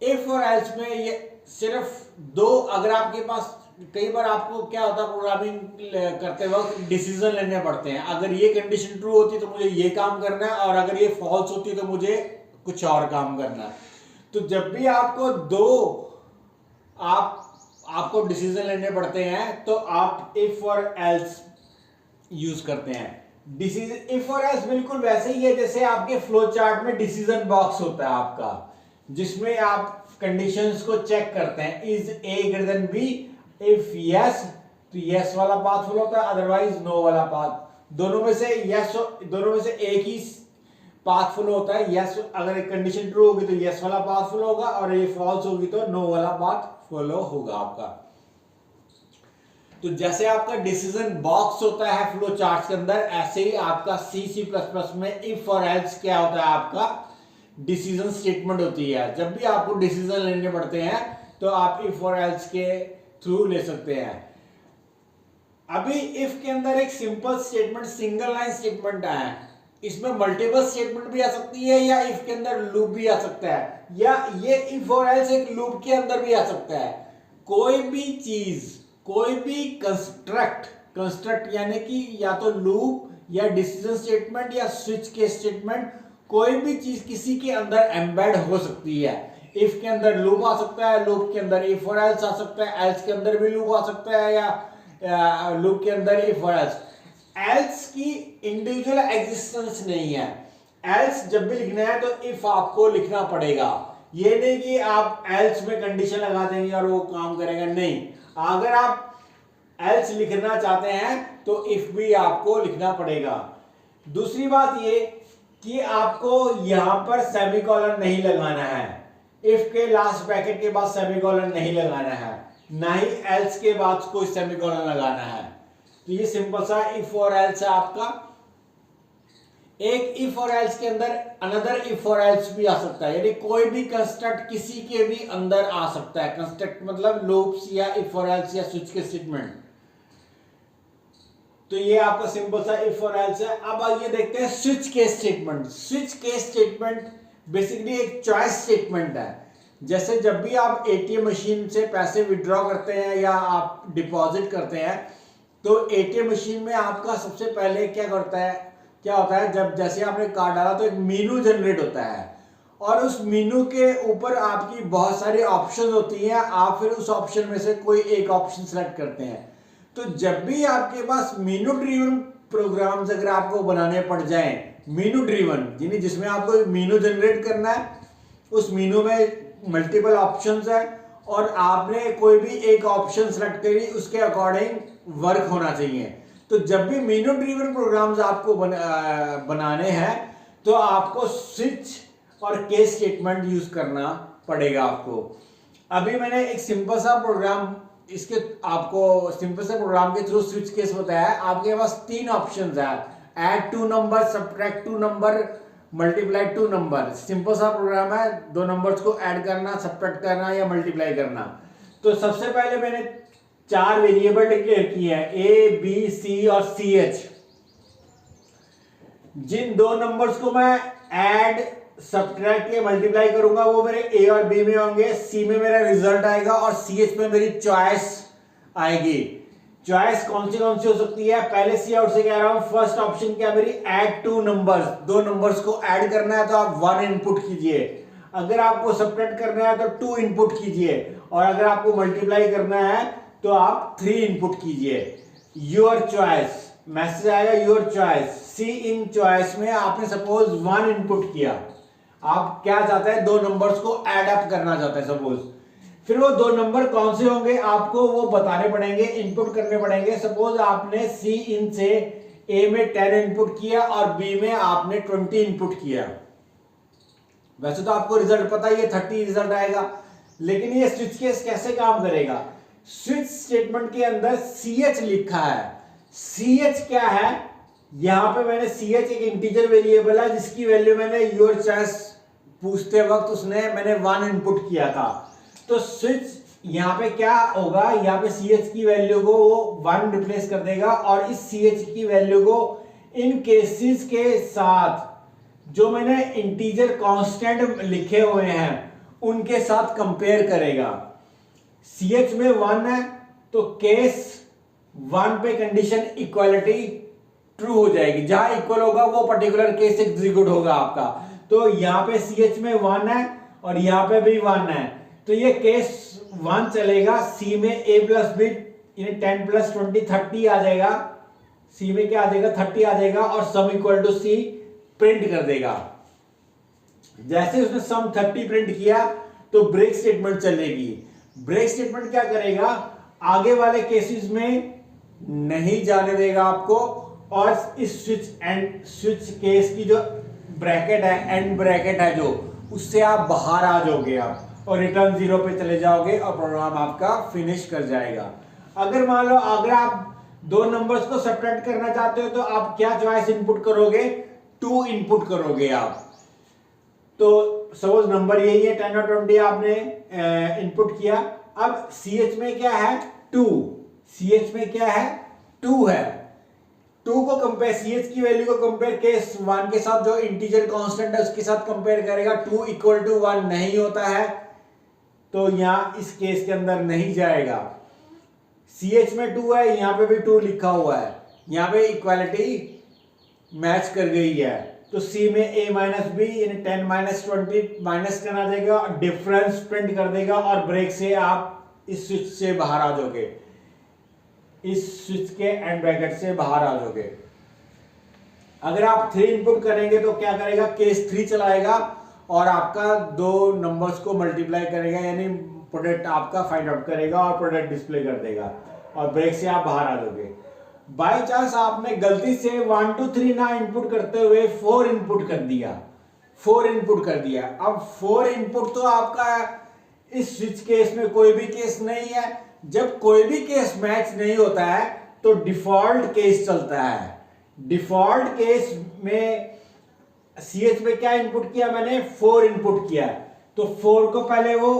इफ और एल्स में ये सिर्फ दो, अगर आपके पास, कई बार आपको क्या होता है प्रोग्रामिंग करते वक्त डिसीजन लेने पड़ते हैं, अगर ये कंडीशन ट्रू होती तो मुझे ये काम करना है, और अगर ये फॉल्स होती तो मुझे कुछ और काम करना है। तो जब भी आपको आपको डिसीजन लेने पड़ते हैं तो आप इफ और एल्स यूज करते हैं। डिसीजन इफ और एल्स बिल्कुल वैसे ही है जैसे आपके फ्लो चार्ट में डिसीजन बॉक्स होता है आपका, जिसमें आप कंडीशंस को चेक करते हैं, is A greater than B, if yes तो यस वाला पाथ फॉलो होता है, अदरवाइज नो वाला पाथ। दोनों में से एक ही पाथ फॉलो होता है। यस, अगर एक कंडीशन ट्रू होगी तो यस वाला पाथ फॉलो होगा, और ये फॉल्स होगी तो नो वाला पाथ फॉलो होगा आपका। तो जैसे आपका डिसीजन बॉक्स होता है फ्लो चार्ट के अंदर, ऐसे ही आपका C++ में इफ और एल्स क्या होता है, आपका डिसीजन स्टेटमेंट होती है। जब भी आपको डिसीजन लेने पड़ते हैं तो आप इफ और एल्स के थ्रू ले सकते हैं। अभी इफ के अंदर एक simple statement, single line statement है, इसमें मल्टीपल स्टेटमेंट भी आ सकती है, या इफ के अंदर लूप भी आ सकता है, या ये इफ और एल्स एक लूप के अंदर भी आ सकता है। कोई भी चीज, कोई भी कंस्ट्रक्ट यानी कि या तो लूप या डिसीजन स्टेटमेंट या स्विच के स्टेटमेंट, कोई भी चीज किसी के अंदर एम्बेड हो सकती है। इफ के अंदर लूप आ सकता है, लूप के अंदर इफ और एल्स आ सकता है, एल्स के अंदर भी लूप आ सकता है, या लूप के अंदर इफ और एल्स। एल्स की इंडिविजुअल एग्जिस्टेंस नहीं है। एल्स जब भी लिखना है तो इफ आपको लिखना पड़ेगा, ये नहीं कि आप एल्स में कंडीशन लगा देंगे और वो काम करेगा, नहीं। अगर आप एल्स लिखना चाहते हैं तो इफ भी आपको लिखना पड़ेगा। दूसरी बात ये कि आपको यहां पर सेमीकोलन नहीं लगाना है, इफ के लास्ट ब्रैकेट के बाद सेमीकोलन नहीं लगाना है, ना ही एल्स के बाद कोई सेमीकोलन लगाना है। तो ये सिंपल सा इफ और एल्स है आपका। एक इफ और एल्स के अंदर अनदर इफ और एल्स भी आ सकता है, यानी कोई भी कंस्ट्रक्ट किसी के भी अंदर आ सकता है। कंस्ट्रक्ट मतलब लूप्स या इफ और एल्स या स्विच के स्टेटमेंट। तो ये आपका सिंपल सा इफ और एल्स है। अब आइए देखते हैं switch case statement. Switch case statement basically एक चॉइस स्टेटमेंट है। जैसे जब भी आप एटीएम मशीन से पैसे विड्रॉ करते हैं या आप डिपॉजिट करते हैं, तो एटीएम मशीन में आपका सबसे पहले क्या होता है, जब जैसे आपने कार्ड डाला तो एक मेनू जनरेट होता है, और उस मेनू के ऊपर आपकी बहुत सारी ऑप्शन होती हैं। आप फिर उस ऑप्शन में से कोई एक ऑप्शन सेलेक्ट करते हैं। तो जब भी आपके पास मेनू ड्रिवन प्रोग्राम्स अगर आपको बनाने पड़ जाएं, मेनू ड्रिवन यानी जिसमें आपको मेनू जनरेट करना है, उस मेनू में मल्टीपल ऑप्शंस है और आपने कोई भी एक ऑप्शन सेलेक्ट करी, उसके अकॉर्डिंग वर्क होना चाहिए। तो जब भी मेनू ड्रिवन प्रोग्राम्स आपको बनाने हैं तो आपको स्विच और केस स्टेटमेंट यूज करना पड़ेगा आपको। अभी मैंने एक सिंपल सा प्रोग्राम के थ्रू स्विच केस बताया है। आपके पास 3 ऑप्शंस है, add 2 number, subtract 2 number, multiply 2 number. Simple सा प्रोग्राम है, 2 नंबर्स को ऐड करना, सब्ट्रैक्ट करना या मल्टीप्लाई करना। तो सबसे पहले मैंने 4 वेरिएबल डिक्लेयर किए हैं, ए, बी, सी और सी एच। जिन 2 नंबर्स को मैं ऐड, सब्ट्रैक्ट या मल्टीप्लाई करूंगा वो मेरे ए और बी में होंगे, सी में मेरा रिजल्ट आएगा और सी एच में मेरी चॉइस आएगी। चॉइस कौन सी हो सकती है, पहले सी आउट से कह रहा हूं। फर्स्ट ऑप्शन क्या मेरी, ऐड 2 नंबर्स, 2 नंबर्स को ऐड करना है तो आप 1 इनपुट कीजिए। अगर आपको सब्ट्रैक्ट करना है तो 2 इनपुट कीजिए, और अगर आपको मल्टीप्लाई करना है तो आप 3 इनपुट कीजिए। योर चॉइस मैसेज आएगा, your choice. C in choice में आपने सपोज 1 इनपुट किया, आप क्या चाहते हैं, 2 नंबर्स को ऐड अप करना चाहते हैं सपोज। फिर वो 2 नंबर कौन से होंगे आपको वो बताने पड़ेंगे, इनपुट करने पड़ेंगे। सपोज आपने सी इन से ए में 10 इनपुट किया और बी में आपने 20 इनपुट किया। वैसे तो आपको रिजल्ट पता ही है, 30 रिजल्ट आएगा। लेकिन ये स्विच केस कैसे काम करेगा, स्विच स्टेटमेंट के अंदर ch लिखा है। ch क्या है, यहां पे मैंने ch एक इंटीजर वेरिएबल है जिसकी वैल्यू मैंने योर चॉइस पूछते वक्त मैंने 1 इनपुट किया था। तो स्विच यहां पे क्या होगा, यहां पे ch की वैल्यू को वो 1 रिप्लेस कर देगा और इस ch की वैल्यू को इन केसेस के साथ जो मैंने इंटीजर कांस्टेंट लिखे हुए हैं उनके साथ कंपेयर करेगा। ch में 1 है तो केस 1 पे कंडीशन इक्वालिटी ट्रू हो जाएगी, जहां इक्वल होगा वो पर्टिकुलर केस एग्जीक्यूट होगा आपका। तो यहां पे ch में 1 है और यहां पे भी 1 है, तो ये केस 1 चलेगा। c में a प्लस b यानी 10 प्लस 20 30 आ जाएगा, c में क्या आ जाएगा 30 आ जाएगा और sum equal to c print कर देगा। जैसे उसने सम 30 प्रिंट किया तो ब्रेक स्टेटमेंट चलेगी। ब्रेक स्टेटमेंट क्या करेगा, आगे वाले केसेस में नहीं जाने देगा आपको, और इस स्विच केस की जो ब्रैकेट है, एंड ब्रैकेट है जो, उससे आप बाहर आ जाओगे आप और रिटर्न 0 पे चले जाओगे और प्रोग्राम आपका फिनिश कर जाएगा। अगर मान लो अगर आप 2 नंबर्स को सब्ट्रैक्ट करना चाहते हो तो आप क्या चॉइस इनपुट करोगे, 2 इनपुट करोगे आप। तो सपोज नंबर यही है 10 और 20 आपने इनपुट किया। अब ch में क्या है 2, ch में क्या है 2 है। 2 को कंपेयर, ch की वैल्यू को कंपेयर केस 1 के साथ जो इंटीजर कांस्टेंट है उसके साथ कंपेयर करेगा। 2 इक्वल टू 1 नहीं होता है तो यहां इस केस के अंदर नहीं जाएगा। ch में 2 है, यहां पे भी 2 लिखा हुआ है, यहां पे इक्वालिटी मैच कर गई है। तो c में a माइनस बी यानी 10 माइनस 20 माइनस 10 आ जाएगा, डिफरेंस प्रिंट कर देगा और ब्रेक से आप इस स्विच से बाहर आ जाओगे, इस स्विच के एंड ब्रैकेट से बाहर आ जाओगे। अगर आप 3 इनपुट करेंगे तो क्या करेगा, केस 3 चलाएगा और आपका दो नंबर्स को मल्टीप्लाई करेगा, यानी प्रोडक्ट आपका फाइंड आउट करेगा और प्रोडक्ट डिस्प्ले कर देगा और ब्रेक से आप बाहर आ जाओगे। बाई चांस आपने गलती से 1 2 3 ना इनपुट करते हुए 4 इनपुट कर दिया, 4 इनपुट कर दिया। अब 4 इनपुट तो आपका इस स्विच केस में कोई भी केस नहीं है। जब कोई भी केस मैच नहीं होता है तो डिफॉल्ट केस चलता है। डिफॉल्ट केस में सीएच में क्या इनपुट किया मैंने, 4 इनपुट किया, तो 4 को पहले वो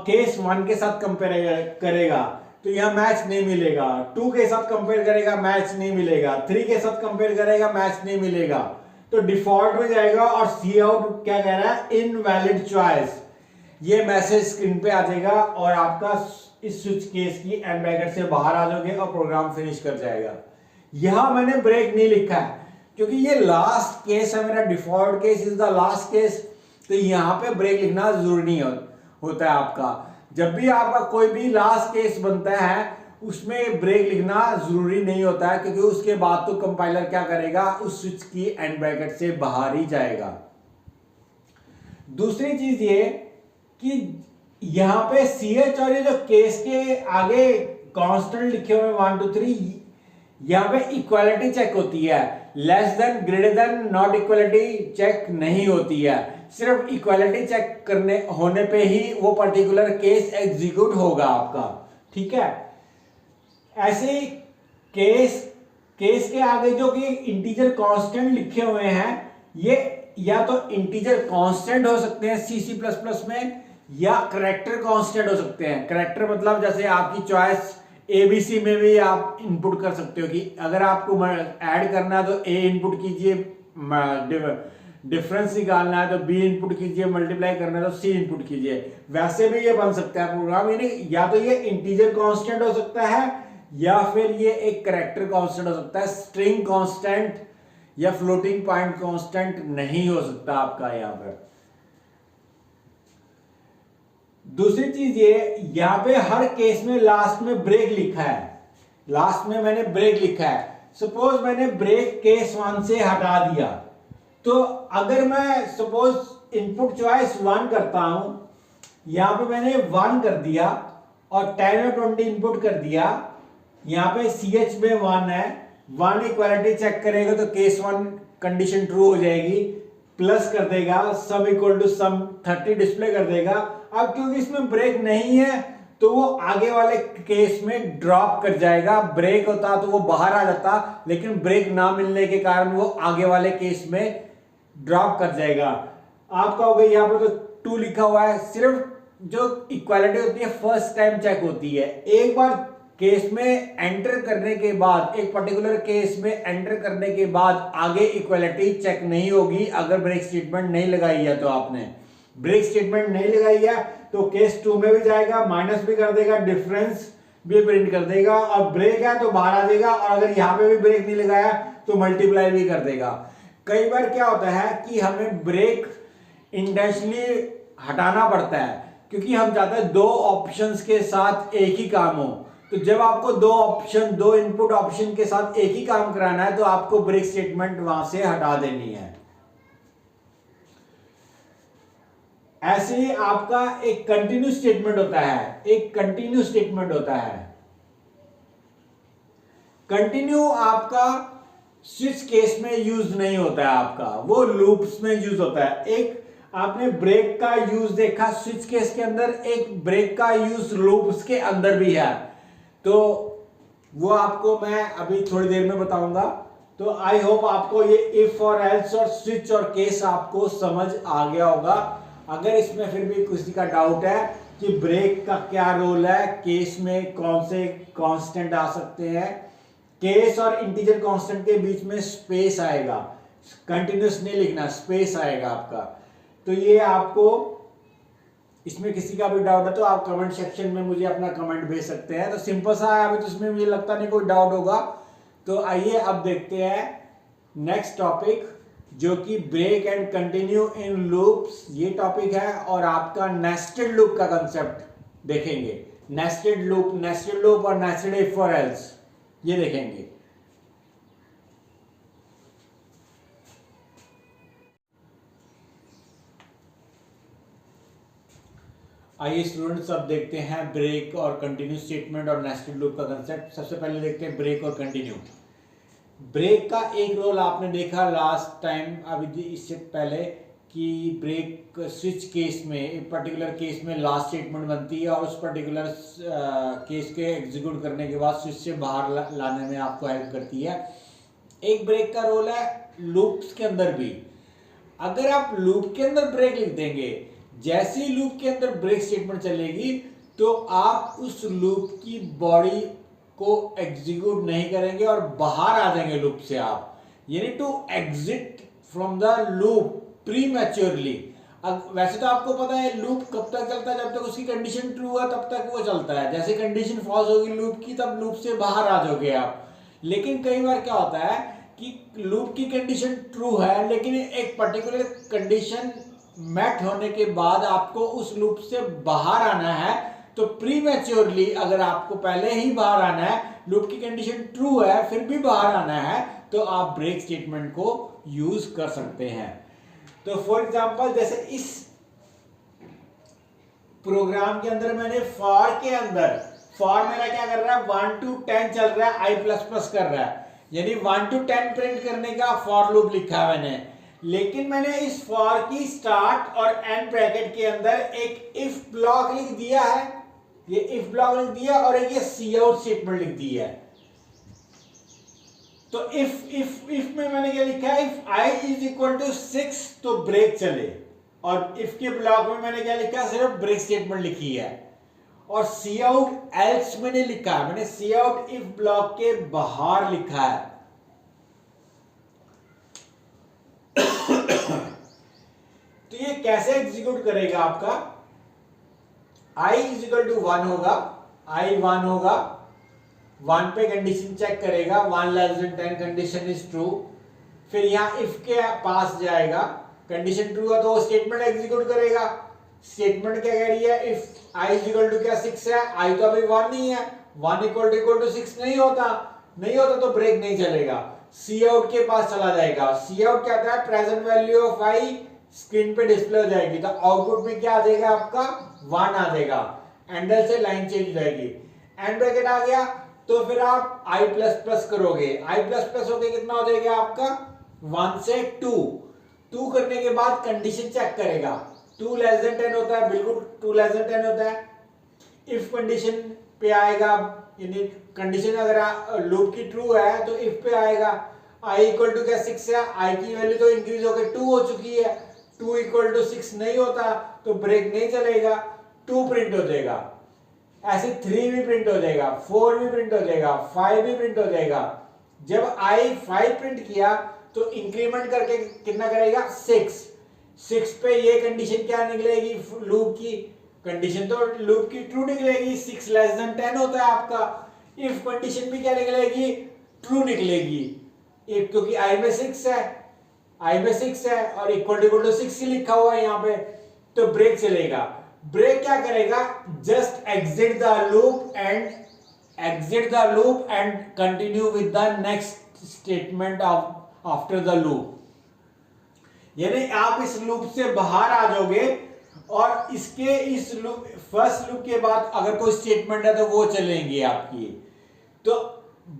केस 1 के साथ कंपेयर करेगा तो यहां मैच नहीं मिलेगा, 2 के साथ कंपेयर करेगा मैच नहीं मिलेगा, 3 के साथ कंपेयर करेगा मैच नहीं मिलेगा, तो डिफॉल्ट में जाएगा और सी आउट क्या कह रहा है, इनवैलिड चॉइस, ये मैसेज स्क्रीन पे आ जाएगा और आपका इस स्विच केस की एंड ब्रैकेट से बाहर आ जाओगे और प्रोग्राम फिनिश कर जाएगा। यहां मैंने ब्रेक नहीं लिखा है क्योंकि ये लास्ट केस है मेरा, default case is the last case, तो यहां पे ब्रेक लिखना जरूरी नहीं होता है आपका। जब भी आपका कोई भी लास्ट केस बनता है उसमें ब्रेक लिखना जरूरी नहीं होता है क्योंकि उसके बाद तो कंपाइलर क्या करेगा, उस स्विच की एंड ब्रैकेट से बाहर ही जाएगा। दूसरी चीज ये कि यहां पे CH और ये जो केस के आगे कांस्टेंट लिखे हुए 1 2 3, यहां पे इक्वालिटी चेक होती है, less than greater than not equality check नहीं होती है। सिर्फ इक्वालिटी चेक करने होने पे ही वो पर्टिकुलर केस एग्जीक्यूट होगा आपका, ठीक है। ऐसे ही केस के आगे जो कि इंटीजर कांस्टेंट लिखे हुए हैं, ये या तो इंटीजर कांस्टेंट हो सकते हैं C++ में या करैक्टर कांस्टेंट हो सकते हैं। करैक्टर मतलब जैसे आपकी चॉइस ABC में भी आप इनपुट कर सकते हो कि अगर आपको ऐड करना है तो A इनपुट कीजिए, डिफरेंस निकालना है तो B इनपुट कीजिए, मल्टीप्लाई करना है तो C इनपुट कीजिए। वैसे भी ये बन सकता है प्रोग्राम, यानी या तो ये इंटीजर कांस्टेंट हो सकता है या फिर ये एक करैक्टर कांस्टेंट हो सकता है। स्ट्रिंग कांस्टेंट या फ्लोटिंग पॉइंट कांस्टेंट नहीं हो सकता आपका यहां पर। दूसरी चीज ये, यहां पे हर केस में लास्ट में ब्रेक लिखा है, लास्ट में मैंने ब्रेक लिखा है। सपोज मैंने ब्रेक केस 1 से हटा दिया, तो अगर मैं सपोज इनपुट चॉइस 1 करता हूं, यहां पे मैंने 1 कर दिया और 10 और 20 इनपुट कर दिया, यहां पे CH में 1 है, 1 इक्वालिटी चेक करेगा तो केस 1 कंडीशन ट्रू हो जाएगी, प्लस कर देगा, sum equal to sum 30 display कर देगा। अब क्योंकि इसमें ब्रेक नहीं है तो वो आगे वाले केस में ड्रॉप कर जाएगा। ब्रेक होता तो वो बाहर आ जाता, लेकिन ब्रेक ना मिलने के कारण वो आगे वाले केस में ड्रॉप कर जाएगा। आप कहोगे यहाँ पर तो 2 लिखा हुआ है, सिर्फ जो इक्वालिटी होती है फर्स्ट टाइम चेक होती है। एक बार केस में एंटर करने के बाद, एक पर्टिकुलर केस में एंटर करने के बाद आगे इक्वालिटी चेक नहीं होगी अगर ब्रेक स्टेटमेंट नहीं लगाई है। तो आपने ब्रेक स्टेटमेंट नहीं लगाई है तो केस 2 में भी जाएगा, माइनस भी कर देगा, डिफरेंस भी प्रिंट कर देगा, और ब्रेक है तो बाहर आ जाएगा, और अगर यहां पे भी ब्रेक नहीं लगाया तो मल्टीप्लाई भी कर देगा। कई बार क्या होता है कि हमें ब्रेक इंटेंशनली हटाना पड़ता है क्योंकि हम चाहते हैं 2 ऑप्शंस के साथ एक ही काम हो। तो जब आपको 2 इनपुट ऑप्शन के साथ एक ही काम कराना है तो आपको ब्रेक स्टेटमेंट वहां से हटा देनी है। ऐसे ही आपका एक कंटिन्यू स्टेटमेंट होता है, एक कंटिन्यू स्टेटमेंट होता है। कंटिन्यू आपका स्विच केस में यूज नहीं होता है, आपका वो लूप्स में यूज होता है। एक आपने ब्रेक का यूज देखा स्विच केस के अंदर, एक ब्रेक का यूज लूप्स के अंदर भी है, तो वो आपको मैं अभी थोड़ी देर में बताऊंगा। तो आई होप आपको ये इफ और एल्स और स्विच और केस आपको समझ आ गया होगा। अगर इसमें फिर भी किसी का डाउट है कि ब्रेक का क्या रोल है, केस में कौन से कांस्टेंट आ सकते हैं, केस और इंटीजर कांस्टेंट के बीच में स्पेस आएगा, कंटिन्यूस नहीं लिखना, स्पेस आएगा आपका। तो ये आपको इसमें किसी का भी डाउट है तो आप कमेंट सेक्शन में मुझे अपना कमेंट भेज सकते हैं। तो सिंपल सा है, अभी तो इसमें मुझे लगता नहीं कोई डाउट होगा। तो आइए अब देखते हैं नेक्स्ट टॉपिक, जो कि break and continue in loops, ये टॉपिक है। और आपका नेस्टेड लूप का कंसेप्ट देखेंगे, नेस्टेड लूप और नेस्टेड इफ और एल्स, ये देखेंगे। आइए स्टूडेंट्स, अब देखते हैं ब्रेक और कंटिन्यू स्टेटमेंट और नेस्टेड लूप का कंसेप्ट। सबसे पहले देखते हैं ब्रेक और कंटिन्यू। ब्रेक का एक रोल आपने देखा लास्ट टाइम, अभी इससे पहले, कि ब्रेक स्विच केस में, एक पर्टिकुलर केस में लास्ट स्टेटमेंट बनती है और उस पर्टिकुलर केस के एग्जीक्यूट करने के बाद स्विच से बाहर लाने में आपको हेल्प करती है। एक ब्रेक का रोल है लूप्स के अंदर भी। अगर आप लूप के अंदर ब्रेक लिख देंगे, जैसे ही लूप के अंदर ब्रेक स्टेटमेंट चलेगी तो आप उस लूप की बॉडी को एग्जीक्यूट नहीं करेंगे और बाहर आ जाएंगे लूप से आप, यानी to exit from the loop prematurely. वैसे तो आपको पता है लूप कब तक चलता है, जब तक उसकी कंडीशन ट्रू है तब तक वो चलता है। जैसे कंडीशन फॉल्स होगी लूप की, तब लूप से बाहर आ जाओगे आप। लेकिन कई बार क्या होता है कि लूप की कंडीशन ट्रू है, लेकिन एक पर्टिकुलर कंडीशन मैट होने के बाद आपको उस लूप से बाहर आना है, तो प्रीमैच्योरली अगर आपको पहले ही बाहर आना है, लूप की कंडीशन ट्रू है फिर भी बाहर आना है, तो आप ब्रेक स्टेटमेंट को यूज कर सकते हैं। तो फॉर एग्जांपल, जैसे इस प्रोग्राम के अंदर मैंने फॉर के अंदर, फॉर मेरा क्या कर रहा है, 1 to 10 चल रहा है, i++ कर रहा है, यानी 1 to 10 प्रिंट करने का फॉर लूप लिखा है मैंने। लेकिन मैंने इस फॉर की स्टार्ट और एंड ब्रैकेट के अंदर एक इफ ब्लॉक लिख दिया है, ये इफ ब्लॉक लिख दिया, और एक ये सी आउट स्टेटमेंट लिख दी है। तो इफ में मैंने क्या लिखा है, इफ i = 6 तो ब्रेक चले, और इफ के ब्लॉक में मैंने क्या लिखा है, सिर्फ ब्रेक स्टेटमेंट लिखी है। और सी आउट एल्स मैंने लिखा है, मैंने सी आउट इफ ब्लॉक के बाहर लिखा है। तो ये कैसे एग्जीक्यूट करेगा आपका, i = 1 होगा, i 1 होगा, 1 पे कंडीशन चेक करेगा, 1 < 10 कंडीशन इज ट्रू, फिर यहां इफ के पास जाएगा, कंडीशन ट्रू है तो स्टेटमेंट एग्जीक्यूट करेगा। स्टेटमेंट क्या कह रही है, इफ i = क्या 6 है, i तो अभी 1 नहीं है, 1 = 6 नहीं होता तो ब्रेक नहीं चलेगा। सी आउट के पास चला जाएगा, सी आउट क्या होता है, present value of i screen पे डिस्प्ले हो जाएगी, तो आउटपुट में क्या आ जाएगा आपका, 1 आ जाएगा, एंडल से लाइन चेंज हो जाएगी। एंड ब्रैकेट आ गया तो फिर आप i++ करोगे, i++ होके कितना हो जाएगा आपका, 1 से 2 करने के बाद कंडीशन चेक करेगा, 2 < 10 होता है, बिल्कुल 2 < 10 होता है। इफ कंडीशन पे आएगा, यानी कंडीशन अगर लूप की ट्रू है तो इफ पे आएगा, i = क्या 6 है, i की वैल्यू तो इंक्रीज होकर 2 हो चुकी है, 2 = 6 नहीं होता तो ब्रेक नहीं चलेगा, 2 प्रिंट हो जाएगा। ऐसे 3 भी प्रिंट हो जाएगा, 4 भी प्रिंट हो जाएगा, 5 भी प्रिंट हो जाएगा। जब i 5 प्रिंट किया तो इंक्रीमेंट करके कितना करेगा, 6 पे ये कंडीशन क्या निकलेगी, लूप की कंडीशन तो लूप की ट्रू निकलेगी, 6 < 10 होता है आपका। इफ कंडीशन भी क्या निकलेगी, ट्रू निकलेगी, क्योंकि i में 6 है और इक्वल टू 6 ही लिखा हुआ है यहाँ पे, तो ब्रेक चलेगा। ब्रेक क्या करेगा, just exit the loop and continue with the next statement after the loop, यानी आप इस लूप से बाहर आ जाओगे और इस लूप, फर्स्ट लूप के बाद अगर कोई स्टेटमेंट है तो वो चलेंगी आपकी। तो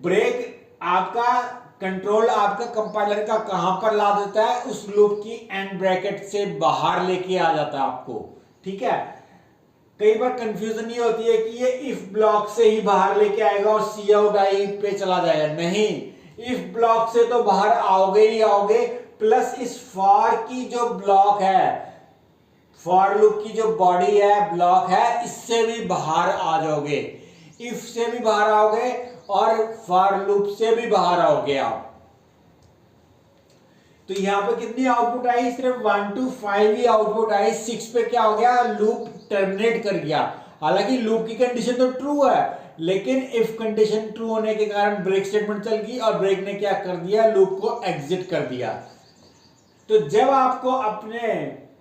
ब्रेक आपका कंट्रोल आपका कंपाइलर का कहां पर ला देता है, उस लूप की एंड ब्रैकेट से बाहर लेके आ जाता है आपको, ठीक है। कई बार कंफ्यूजन ये होती है कि ये इफ ब्लॉक से ही बाहर लेके आएगा और सी आउट आई पे चला जाएगा, नहीं, इफ ब्लॉक से तो बाहर आओगे ही आओगे, प्लस इस फॉर की जो ब्लॉक है, फॉर लूप की जो बॉडी है, ब्लॉक है, इससे भी बाहर आ जाओगे, इफ से भी बाहर आओगे और फॉर लूप से भी बाहर आओगे आप। तो यहां पे कितनी आउटपुट आई, सिर्फ 1 to 5 ही आउटपुट आई, 6 पे क्या हो गया, लूप टर्मिनेट कर गया। हालांकि लूप की कंडीशन तो ट्रू है, लेकिन इफ कंडीशन ट्रू होने के कारण ब्रेक स्टेटमेंट चल गई और ब्रेक ने क्या कर दिया, लूप को एग्जिट कर दिया। तो जब आपको अपने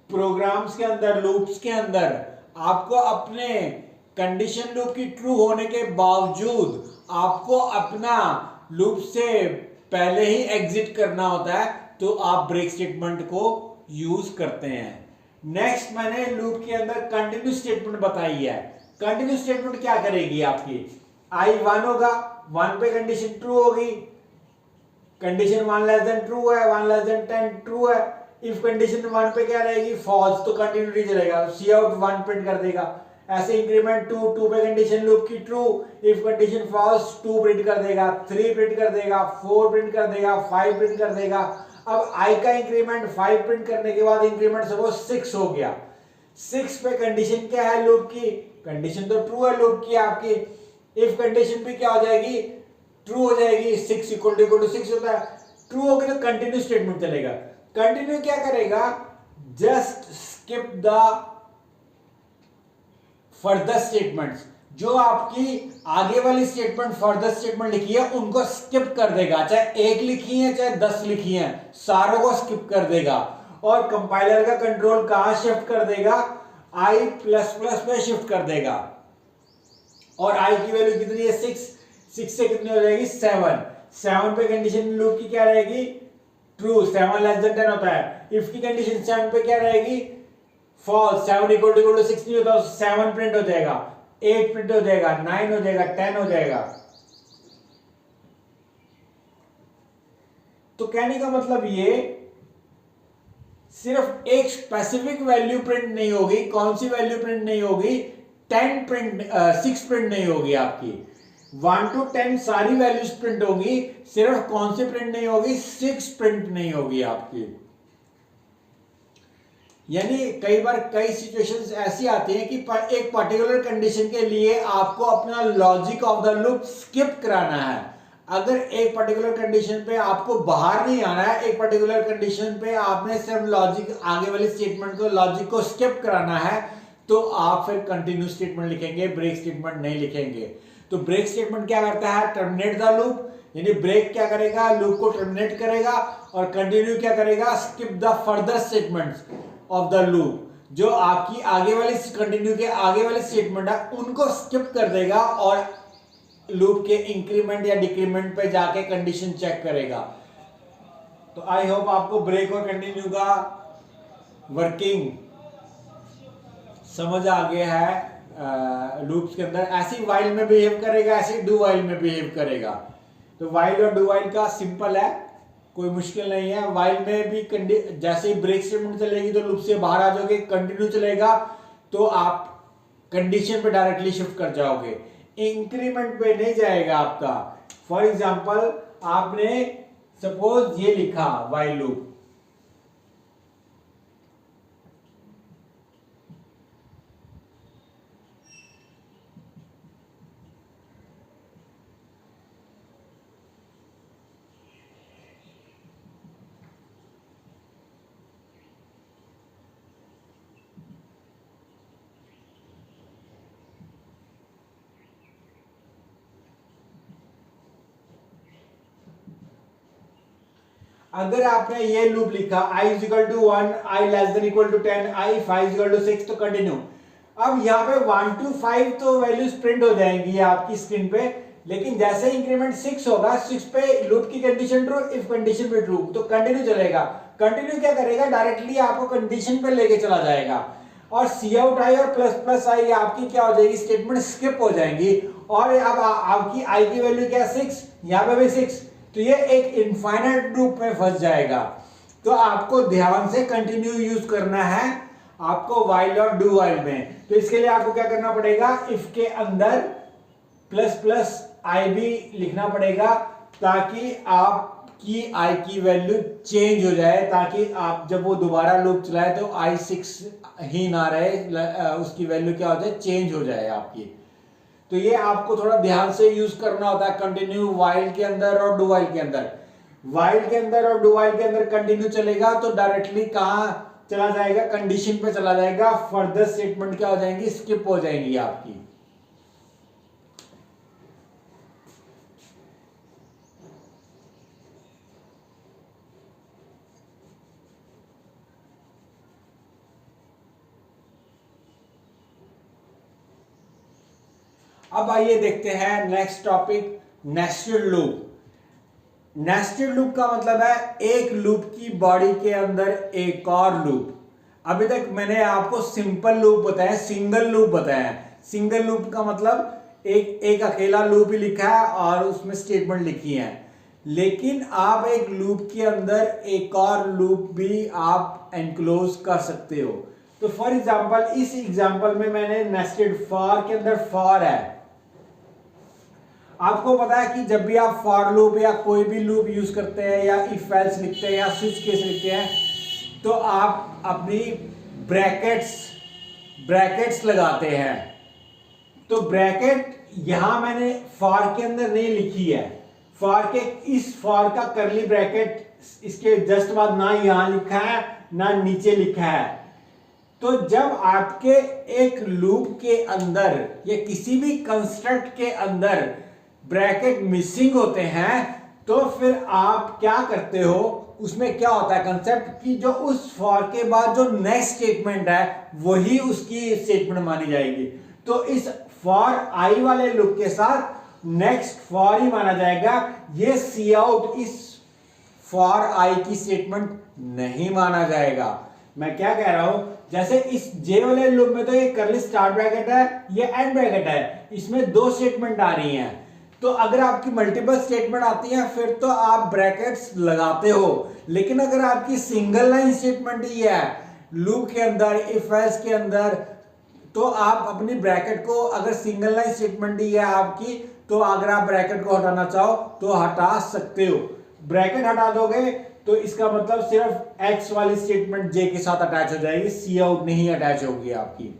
प्रोग्राम्स के अंदर, लूप्स के अंदर आपको अपने कंडीशन लूप की ट्रू होने के बावजूद आपको अपना लूप से पहले ही एग्जिट करना होता है, तो आप ब्रेक स्टेटमेंट को यूज करते हैं। नेक्स्ट मैंने लूप के अंदर कंटिन्यू स्टेटमेंट बताई है। कंटिन्यू स्टेटमेंट क्या करेगी आपकी, आई 1 होगा, 1 पे कंडीशन ट्रू होगी, कंडीशन 1 लेस देन ट्रू है, 1 लेस देन 10 ट्रू है। इफ कंडीशन 1 पे क्या रहेगी, फॉल्स, तो कंटिन्यूटी चलेगा, सी आउट 1 प्रिंट कर देगा। ऐसे इंक्रीमेंट 2 पे कंडीशन लूप की true, if condition false 2 print कर देगा, 3 प्रिंट कर देगा, 4 प्रिंट कर देगा, 5 प्रिंट कर देगा। अब आई का इंक्रीमेंट 5 प्रिंट करने के बाद इंक्रीमेंट सपोज 6 हो गया, 6 पे कंडीशन क्या है लूप की, कंडीशन तो ट्रू है लूप की आपकी। इफ कंडीशन भी क्या हो जाएगी, ट्रू हो जाएगी, 6 इक्वल टू 6 होता है, ट्रू होगी तो कंटिन्यू स्टेटमेंट चलेगा। कंटिन्यू क्या करेगा, just skip the further statements, जो आपकी आगे वाली स्टेटमेंट फर्दर स्टेटमेंट लिखी है उनको स्किप कर देगा, चाहे 1 लिखी है चाहे 10 लिखी है, सारों को स्किप कर देगा। और कंपाइलर का कंट्रोल कहां शिफ्ट कर देगा, आई प्लस प्लस पे शिफ्ट कर देगा। और आई की वैल्यू कितनी है, 6 से कितनी हो जाएगी, 7 पे कंडीशन लूप की क्या रहेगी, ट्रू, 7 लेस देन 10 होता है। इफ की कंडीशन 7 पे क्या रहेगी, फॉल्स, 7 इक्वल टू 6 नहीं होता, 7 प्रिंट हो जाएगा, 8 प्रिंट हो जाएगा, 9 हो जाएगा, 10 हो जाएगा। तो कहने का मतलब ये सिर्फ एक स्पेसिफिक वैल्यू प्रिंट नहीं होगी, कौन सी वैल्यू प्रिंट नहीं होगी, 10 प्रिंट 6 प्रिंट नहीं होगी आपकी, 1 to 10 सारी वैल्यूज प्रिंट होगी, सिर्फ कौन सी प्रिंट नहीं होगी, 6 प्रिंट नहीं होगी आपकी। यानी कई बार कई सिचुएशंस ऐसी आती हैं कि एक पर्टिकुलर कंडीशन के लिए आपको अपना logic of the loop skip कराना है। अगर एक पर्टिकुलर कंडीशन पे आपको बाहर नहीं आना है, एक पर्टिकुलर कंडीशन पे आपने सिर्फ लॉजिक आगे वाली स्टेटमेंट को लॉजिक को स्किप कराना है, तो आप फिर कंटिन्यू स्टेटमेंट लिखेंगे, ब्रेक स्टेटमेंट नहीं लिखेंगे। तो ब्रेक स्टेटमेंट क्या करता है, टर्मिनेट द लूप, यानी ब्रेक क्या करेगा, लूप को टर्मिनेट करेगा, और कंटिन्यू क्या करेगा, skip the further statements of the loop, जो आपकी आगे वाली कंटिन्यू के आगे वाली स्टेटमेंट है उनको स्किप कर देगा और लूप के इंक्रीमेंट या डिक्रीमेंट पे जाके कंडीशन चेक करेगा। तो आई होप आपको ब्रेक और कंटिन्यू का वर्किंग समझ आ गया है। लूप्स के अंदर ऐसी वाइल में बिहेव करेगा, ऐसी डू वाइल में बिहेव करेगा। तो वाइल और डू वाइल का सिंपल है, कोई मुश्किल नहीं है। वाइल में भी जैसे ही ब्रेक स्टेटमेंट चलेगी तो लूप से बाहर आ जाओगे, कंटिन्यू चलेगा तो आप कंडीशन पे डायरेक्टली शिफ्ट कर जाओगे, इंक्रीमेंट पे नहीं जाएगा आपका। फॉर एग्जांपल आपने सपोज ये लिखा वाइल लूप, अगर आपने ये लूप लिखा i is equal to 1, i less than equal to 10, i 5 is equal to 6, तो कंटिन्यू। अब यहाँ पे 1 to 5 तो वैल्यूज प्रिंट हो जाएंगी आपकी स्क्रीन पे, लेकिन जैसे इंक्रीमेंट 6 होगा, 6 पे लूप की कंडीशन ट्रू, इफ कंडीशन पे ट्रू, तो कंटिन्यू चलेगा। कंटिन्यू क्या करेगा, डायरेक्टली आपको कंडीशन पे लेके चला जाएगा, और सी आउट आई और प्लस प्लस आई आपकी क्या हो जाएगी, स्टेटमेंट स्किप हो जाएंगी। और अब आपकी आई की वैल्यू क्या, 6, यहाँ पे भी 6, तो ये एक इनफाइनाइट लूप में फंस जाएगा। तो आपको ध्यान से कंटिन्यू यूज करना है आपको वाइल और डू वाइल में। तो इसके लिए आपको क्या करना पड़ेगा, इफ के अंदर प्लस प्लस आई भी लिखना पड़ेगा, ताकि आपकी आई की वैल्यू चेंज हो जाए, ताकि आप जब वो दोबारा लूप चलाए तो आई 6 ही ना रहे, उसकी वैल्यू क्या हो जाए, चेंज हो जाए आपकी। तो ये आपको थोड़ा ध्यान से यूज करना होता है कंटिन्यू वाइल के अंदर और डू वाइल के अंदर। वाइल के अंदर और डू वाइल के अंदर कंटिन्यू चलेगा तो डायरेक्टली कहां चला जाएगा, कंडीशन पे चला जाएगा, फर्दर स्टेटमेंट क्या हो जाएंगी, स्किप हो जाएंगी आपकी। अब आइए देखते हैं next topic, nested loop. Nested loop का मतलब है एक लूप की बॉडी के अंदर एक और लूप। अभी तक मैंने आपको सिंपल लूप बताया, सिंगल लूप बताया। सिंगल लूप का मतलब एक अकेला लूप ही लिखा है और उसमें स्टेटमेंट लिखी है। लेकिन आप एक लूप के अंदर एक और लूप भी आप एनक्लोज कर सकते हो। तो फॉर एग्जांपल इस एग्जांपल में मैंने नेस्टेड फॉर के अंदर फॉर है। आपको पता है कि जब भी आप फॉर लूप या कोई भी लूप यूज करते हैं या इफ एल्स लिखते हैं या स्विच केस लिखते हैं तो आप अपनी ब्रैकेट्स लगाते हैं। तो ब्रैकेट यहां मैंने फॉर के अंदर नहीं लिखी है। फॉर के इस फॉर का करली ब्रैकेट इसके जस्ट बाद ना यहां लिखा है ना नीचे लिखा है। तो जब आपके एक लूप के अंदर या किसी भी कंस्ट्रक्ट के अंदर ब्रैकेट मिसिंग होते हैं तो फिर आप क्या करते हो, उसमें क्या होता है कंसेप्ट कि जो उस फॉर के बाद जो नेक्स्ट स्टेटमेंट है वही उसकी स्टेटमेंट मानी जाएगी। तो इस फॉर आई वाले लूप के साथ नेक्स्ट फॉर ही माना जाएगा। ये सी आउट इस फॉर आई की स्टेटमेंट नहीं माना जाएगा। मैं क्या कह रहा हूं, जैसे इस जे वाले लूप में तो ये करली स्टार्ट ब्रैकेट है, ये एंड ब्रैकेट है, इसमें दो स्टेटमेंट आ रही हैं। तो अगर आपकी मल्टीपल स्टेटमेंट आती है फिर तो आप ब्रैकेट्स लगाते हो। लेकिन अगर आपकी सिंगल लाइन स्टेटमेंट ही है लूप के अंदर, इफ एल्स के अंदर, तो आप अपनी ब्रैकेट को, अगर सिंगल लाइन स्टेटमेंट ही है आपकी, तो अगर आप ब्रैकेट को हटाना चाहो तो हटा सकते हो। ब्रैकेट हटा दोगे तो इसका मतलब सिर्फ एक्स वाली स्टेटमेंट जे के साथ अटैच हो जाएगी, सी आउट नहीं अटैच होगी आपकी।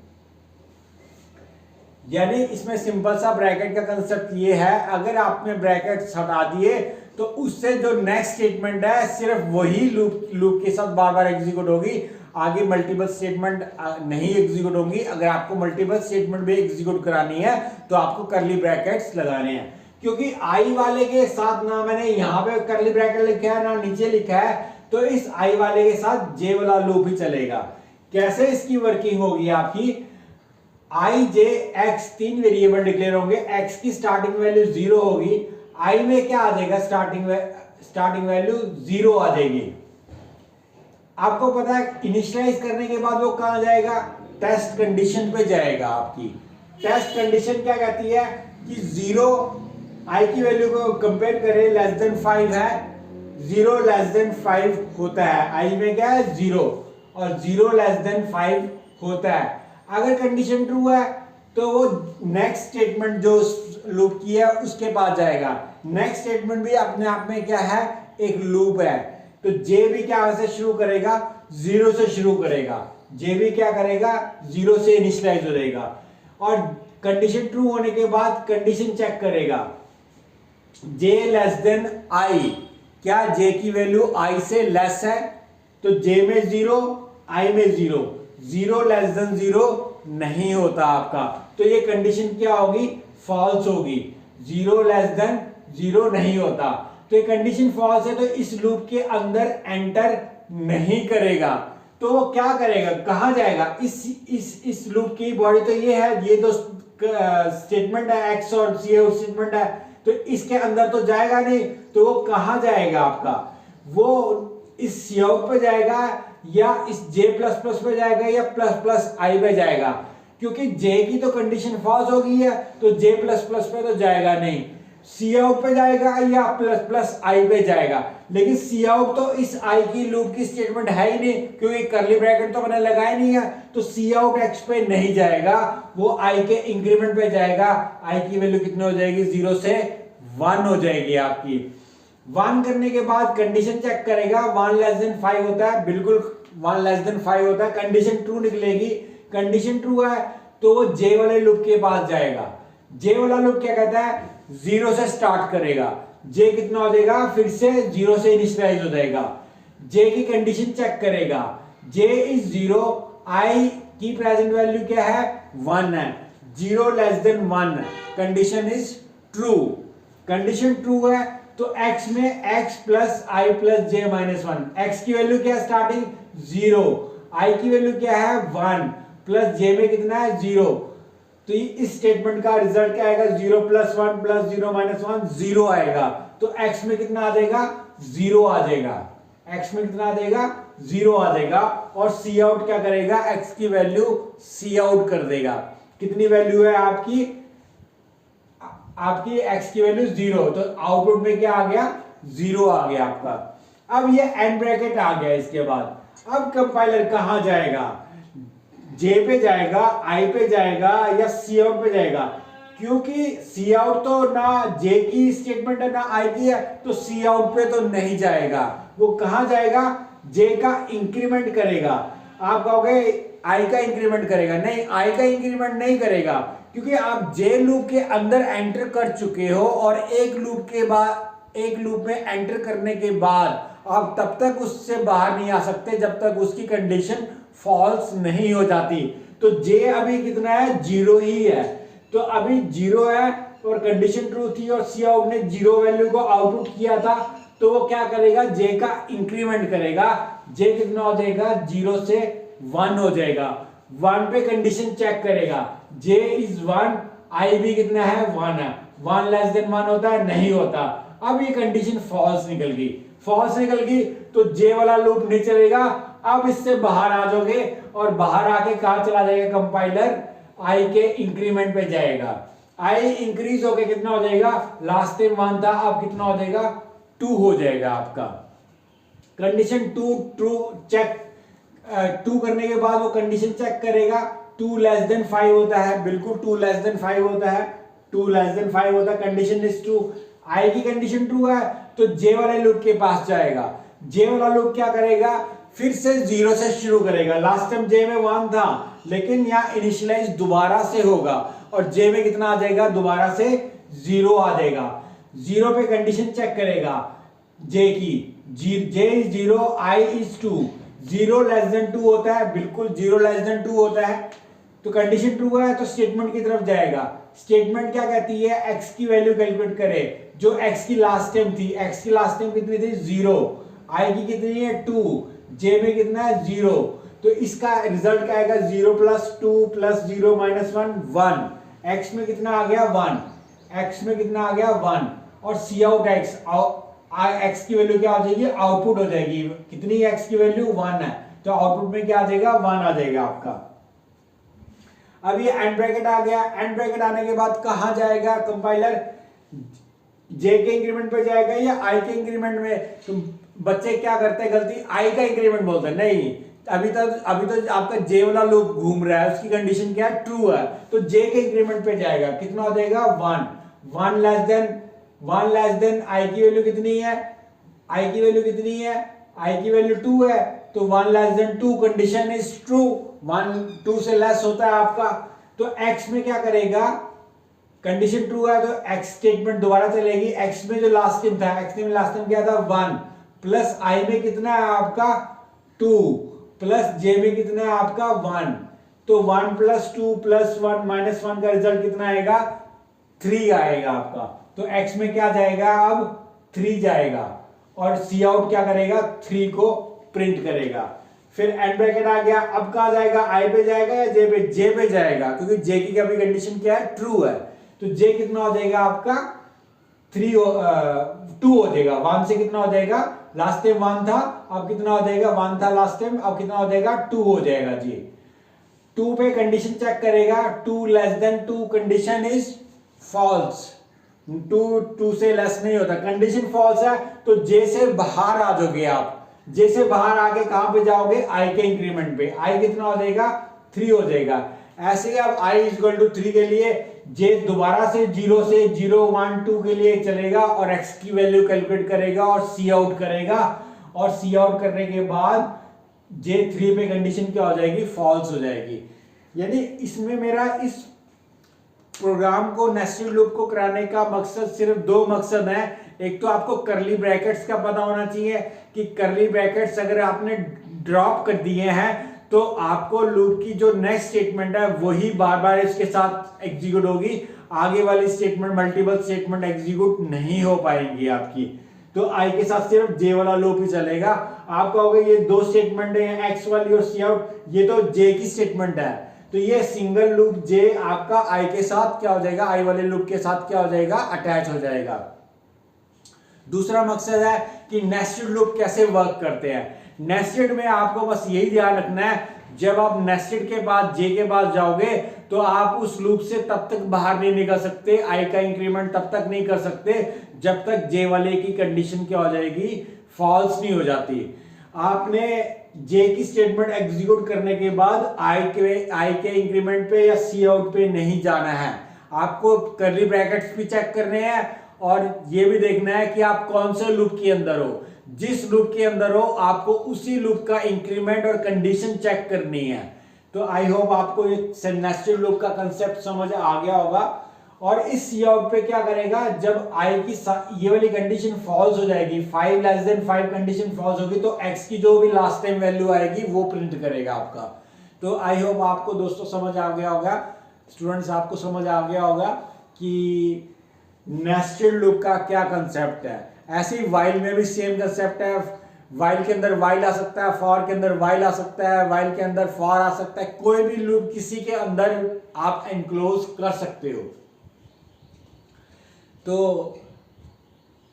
यानी इसमें सिंपल सा ब्रैकेट का कंसेप्ट ये है, अगर आपने ब्रैकेट हटा दिए तो उससे जो नेक्स्ट स्टेटमेंट है सिर्फ वही लूप के साथ बार बार एग्जीक्यूट होगी, आगे मल्टीपल स्टेटमेंट नहीं एग्जीक्यूट होंगी। अगर आपको मल्टीपल स्टेटमेंट भी एग्जीक्यूट करानी है तो आपको करली ब्रैकेट्स लगाने हैं। क्योंकि आई वाले के साथ ना मैंने यहां पे करली ब्रैकेट लिखा है ना नीचे लिखा है, तो इस आई वाले के साथ जे वाला लूप ही चलेगा। कैसे इसकी वर्किंग होगी आपकी, आई जे एक्स तीन वेरिएबल डिक्लेयर होंगे, एक्स की स्टार्टिंग वैल्यू 0 होगी, आई में क्या आ जाएगा, स्टार्टिंग वैल्यू 0 आ जाएगी। आपको पता है इनिशियलाइज करने के बाद वो कहां जाएगा, टेस्ट कंडीशन पे जाएगा। आपकी टेस्ट कंडीशन क्या कहती है कि 0 आई की वैल्यू को कंपेयर करें, लेस देन 5 है, 0 लेस देन 5 होता है, आई में क्या है 0 और 0 लेस देन 5 होता है। अगर कंडीशन ट्रू है तो वो नेक्स्ट स्टेटमेंट जो लूप की है उसके पास जाएगा। नेक्स्ट स्टेटमेंट भी अपने आप में क्या है, एक लूप है। तो जे भी क्या से शुरू करेगा, 0 से शुरू करेगा। जे भी क्या करेगा, 0 से इनिशियलाइज हो जाएगा और कंडीशन ट्रू होने के बाद कंडीशन चेक करेगा, जे लेस देन आई, क्या जे की वैल्यू आई से लेस है, तो जे में 0 आई में 0, 0 लेस देन 0 नहीं होता आपका, तो ये कंडीशन क्या होगी, फॉल्स होगी। 0 लेस देन 0 नहीं होता, तो ये कंडीशन फॉल्स है, तो इस लूप के अंदर एंटर नहीं करेगा। तो वो क्या करेगा, कहां जाएगा, इस लूप की बॉडी तो ये है, ये तो स्टेटमेंट है एक्स और सी स्टेटमेंट है, तो इसके अंदर तो जाएगा नहीं, तो वो कहां जाएगा आपका, वो इस सी आउट पे जाएगा या इस जे प्लस प्लस पे जाएगा या प्लस प्लस आई पे जाएगा। क्योंकि जे की तो कंडीशन फॉल्स हो गई है तो जे प्लस प्लस पे तो जाएगा नहीं, सी आउट पे जाएगा या प्लस प्लस आई पे जाएगा। लेकिन सी आउट तो इस आई की लूप की स्टेटमेंट है ही नहीं, क्योंकि करली ब्रैकेट तो मैंने लगाया नहीं है, तो सी आउट एक्स पे नहीं जाएगा, वो आई के इंक्रीमेंट पे जाएगा। आई की वैल्यू कितनी हो जाएगी, 0 से 1 हो जाएगी आपकी। 1 करने के बाद कंडीशन चेक करेगा, 1 लेस देन 5 होता है, बिल्कुल 1 लेस देन 5 होता है, कंडीशन ट्रू निकलेगी। कंडीशन ट्रू है तो वो जे वाले लूप के पास जाएगा। जे वाला लूप क्या कहता है, 0 से स्टार्ट करेगा, जे कितना हो जाएगा, फिर से 0 से इनिशियलाइज हो जाएगा। जे की कंडीशन चेक करेगा, जे इज 0, आई की प्रेजेंट वैल्यू क्या है, 1 है, 0 less than 1, condition is true. Condition true है तो x में x प्लस आई प्लस जे माइनस 1, x की वैल्यू क्या है स्टार्टिंग 0, i की वैल्यू क्या है 1 प्लस j में कितना है 0, तो इस स्टेटमेंट का रिजल्ट क्या आएगा, 0 प्लस 1 प्लस 0 माइनस 1 0 आएगा। तो x में कितना आ जाएगा, 0 आ जाएगा, x में कितना आ जाएगा 0 आ जाएगा, और सी आउट क्या करेगा, x की वैल्यू सी आउट कर देगा। कितनी वैल्यू है आपकी x की वैल्यू 0, तो आउटपुट में क्या आ गया 0 आ गया आपका। अब ये एंड ब्रैकेट आ गया। इसके बाद अब कंपाइलर कहां जाएगा, J पे जाएगा, I पे जाएगा या सी आउट पे जाएगा, क्योंकि सी आउट तो ना J की स्टेटमेंट है ना I की है, तो सी आउट पे तो नहीं जाएगा। वो कहां जाएगा, J का इंक्रीमेंट करेगा। आप कहोगे I का इंक्रीमेंट करेगा, नहीं I का इंक्रीमेंट नहीं करेगा, क्योंकि आप J लूप के अंदर एंटर कर चुके हो और एक लूप में एंटर करने के बाद आप तब तक उससे बाहर नहीं आ सकते जब तक उसकी कंडीशन फॉल्स नहीं हो जाती। तो J अभी कितना है 0 ही है, तो अभी 0 है और कंडीशन ट्रू थी और सी आउट ने 0 वैल्यू को आउटपुट किया था, तो वो क्या करेगा, J का इंक्रीमेंट करेगा। J कितना हो जाएगा 0 से 1 हो जाएगा। 1 पे कंडीशन चेक करेगा, J इज 1, I भी कितना है 1 है। 1 लेस देन 1 होता है, नहीं होता। अब ये कंडीशन फॉल्स निकल गई, तो J वाला लूप नहीं चलेगा। अब इससे बाहर आ जाओगे और बाहर आके कहां चला जाएगा कंपाइलर, I के इंक्रीमेंट पे जाएगा। I इंक्रीज होके कितना हो जाएगा, लास्ट टाइम 1 था, अब कितना हो जाएगा 2 हो जाएगा आपका। कंडीशन 2 ट्रू चेक 2 करने के बाद वो कंडीशन चेक करेगा, 2 लेस देन 5 होता है, बिल्कुल 2 लेस देन 5 होता है, 2 लेस देन 5 होता है, कंडीशन इज ट्रू। I की कंडीशन ट्रू है तो J वाले लूप के पास जाएगा। J वाला लूप क्या करेगा, फिर से 0 से शुरू करेगा। लास्ट टाइम J में 1 था, लेकिन यहाँ इनिशियलाइज दोबारा से होगा और J में कितना आ जाएगा, दोबारा से 0 आ जाएगा। 0 पे कंडीशन चेक करेगा J की, J is 0, I is 2, 0 less than 2 होता है, बिल्कुल 0 लेस देन 2 होता है, तो कंडीशन ट्रू है तो स्टेटमेंट की तरफ जाएगा। स्टेटमेंट क्या कहती है, x की वैल्यू कैलकुलेट करे, जो x की लास्ट टाइम थी, x की लास्ट टाइम कितनी थी 0, I की कितनी है 2, J में कितना है 0, तो इसका रिजल्ट क्या आएगा 0 प्लस 2 प्लस 0 माइनस 1 1, x में कितना आ गया 1, x में कितना आ गया 1, और सी आउट x की वैल्यू क्या आ जाएगी, आउटपुट हो जाएगी। कितनी x की वैल्यू 1 है, तो आउटपुट में क्या आ जाएगा 1 आ जाएगा आपका। अब ये एंड ब्रैकेट आ गया। एंड ब्रैकेट आने के बाद कहां जाएगा कंपाइलर, J के इंक्रीमेंट पे जाएगा या I के इंक्रीमेंट में। तो बच्चे क्या करते हैं गलती, I का इंक्रीमेंट बोलते हैं, नहीं, अभी तो आपका J वाला लूप घूम रहा है, उसकी कंडीशन क्या है ट्रू है, तो J के इंक्रीमेंट पे जाएगा। कितना हो जाएगा 1 लेस देन I की वैल्यू कितनी है, I की वैल्यू कितनी है, I की वैल्यू 2 है, तो 1 less than 2 condition is true. 1 2 से लेस होता है आपका, तो x में क्या करेगा, कंडीशन ट्रू है तो x स्टेटमेंट दोबारा चलेगी। x में जो लास्ट टाइम था, x में लास्ट टाइम क्या था 1, प्लस I में कितना है आपका 2, प्लस J में कितना है आपका 1, तो 1 प्लस 2 प्लस 1 माइनस 1 का रिजल्ट कितना आएगा 3 आएगा आपका। तो x में क्या जाएगा, अब 3 जाएगा, और सी आउट क्या करेगा 3 को प्रिंट करेगा। फिर एंड ब्रैकेट आ गया। अब कहां जाएगा, I पे जाएगा या J पे, J पे जाएगा, क्योंकि J की अभी कंडीशन क्या है ट्रू है, तो J कितना हो जाएगा आपका 2 हो जाएगा। 1 से कितना हो जाएगा, लास्ट टाइम 1 था, अब कितना हो जाएगा 1 था लास्ट टाइम, अब कितना हो जाएगा 2 हो जाएगा जी। 2 पे कंडीशन चेक करेगा, 2 less than 2 condition is false, 2 से लेस नहीं होता, कंडीशन फॉल्स है, तो J से बाहर आ जाओगे आप। J से बाहर आके कहां पे जाओगे, I के इंक्रीमेंट पे। I कितना हो जाएगा 3 हो जाएगा। ऐसे ही अब I इक्वल टू 3 के लिए J दोबारा से 0 से 0 1 2 के लिए चलेगा और x की वैल्यू कैलकुलेट करेगा और सी आउट करेगा, और सी आउट करने के बाद J 3 पे कंडीशन क्या हो जाएगी, फॉल्स हो जाएगी। यानी इसमें मेरा इस प्रोग्राम को, नेस्टेड लूप को कराने का मकसद सिर्फ 2 मकसद है। एक तो आपको करली ब्रैकेट्स का पता होना चाहिए कि करली ब्रैकेट्स अगर आपने ड्रॉप कर दिए हैं तो आपको लूप की जो नेक्स्ट स्टेटमेंट है वही बार बार इसके साथ एग्जीक्यूट होगी, आगे वाली स्टेटमेंट मल्टीपल स्टेटमेंट एग्जीक्यूट नहीं हो पाएंगी आपकी। तो I के साथ सिर्फ J वाला लूप ही चलेगा। आप कहोगे ये 2 स्टेटमेंट है, X वाली और सी आउट, ये तो J की स्टेटमेंट है, तो ये सिंगल लूप J आपका I के साथ क्या हो जाएगा, I वाले लूप के साथ क्या हो जाएगा, अटैच हो जाएगा। दूसरा मकसद है कि नेस्टेड लूप कैसे वर्क करते हैं। नेस्टेड में आपको बस यही ध्यान रखना है, जब आप नेस्टेड के बाद जे के पास जाओगे तो आप उस लूप से तब तक बाहर नहीं निकल सकते, आई का इंक्रीमेंट तब तक नहीं कर सकते जब तक जे वाले की कंडीशन क्या हो जाएगी, फॉल्स नहीं हो जाती। आपने जे की स्टेटमेंट एग्जीक्यूट करने के बाद आई के इंक्रीमेंट पे या सी आउट पे नहीं जाना है, आपको कर्ली ब्रैकेट्स भी चेक करने हैं और ये भी देखना है कि आप कौन से लूप के अंदर हो। जिस लूप के अंदर हो आपको उसी लूप का इंक्रीमेंट और कंडीशन चेक करनी है। तो आई होप आपको ये नेस्टेड लूप का कंसेप्ट समझ आ गया होगा। और इस सी आउट पे क्या करेगा, जब आई की ये वाली कंडीशन फॉल्स हो जाएगी, 5 लेस देन 5 कंडीशन फॉल्स होगी तो एक्स की जो भी लास्ट टाइम वैल्यू आएगी वो प्रिंट करेगा आपका। तो आई होप आपको दोस्तों समझ आ गया होगा, स्टूडेंट्स आपको समझ आ गया होगा कि नेस्टेड लूप का क्या कंसेप्ट है। ऐसे ही वाइल में भी सेम कंसेप्ट है, वाइल के अंदर वाइल आ सकता है, फॉर के अंदर वाइल आ सकता है, वाइल के अंदर फॉर आ सकता है, कोई भी लूप किसी के अंदर आप एनक्लोज कर सकते हो। तो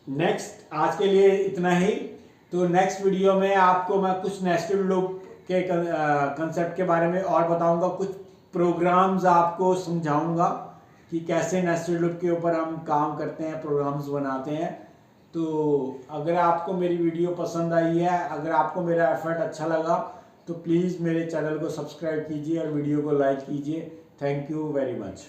नेक्स्ट आज के लिए इतना ही। तो नेक्स्ट वीडियो में आपको मैं कुछ नेस्टेड लूप के कंसेप्ट के बारे में और बताऊंगा, कुछ प्रोग्राम्स आपको समझाऊंगा कि कैसे नेस्टेड लूप के ऊपर हम काम करते हैं, प्रोग्राम्स बनाते हैं। तो अगर आपको मेरी वीडियो पसंद आई है, अगर आपको मेरा एफर्ट अच्छा लगा तो प्लीज़ मेरे चैनल को सब्सक्राइब कीजिए और वीडियो को लाइक कीजिए। Thank you very much.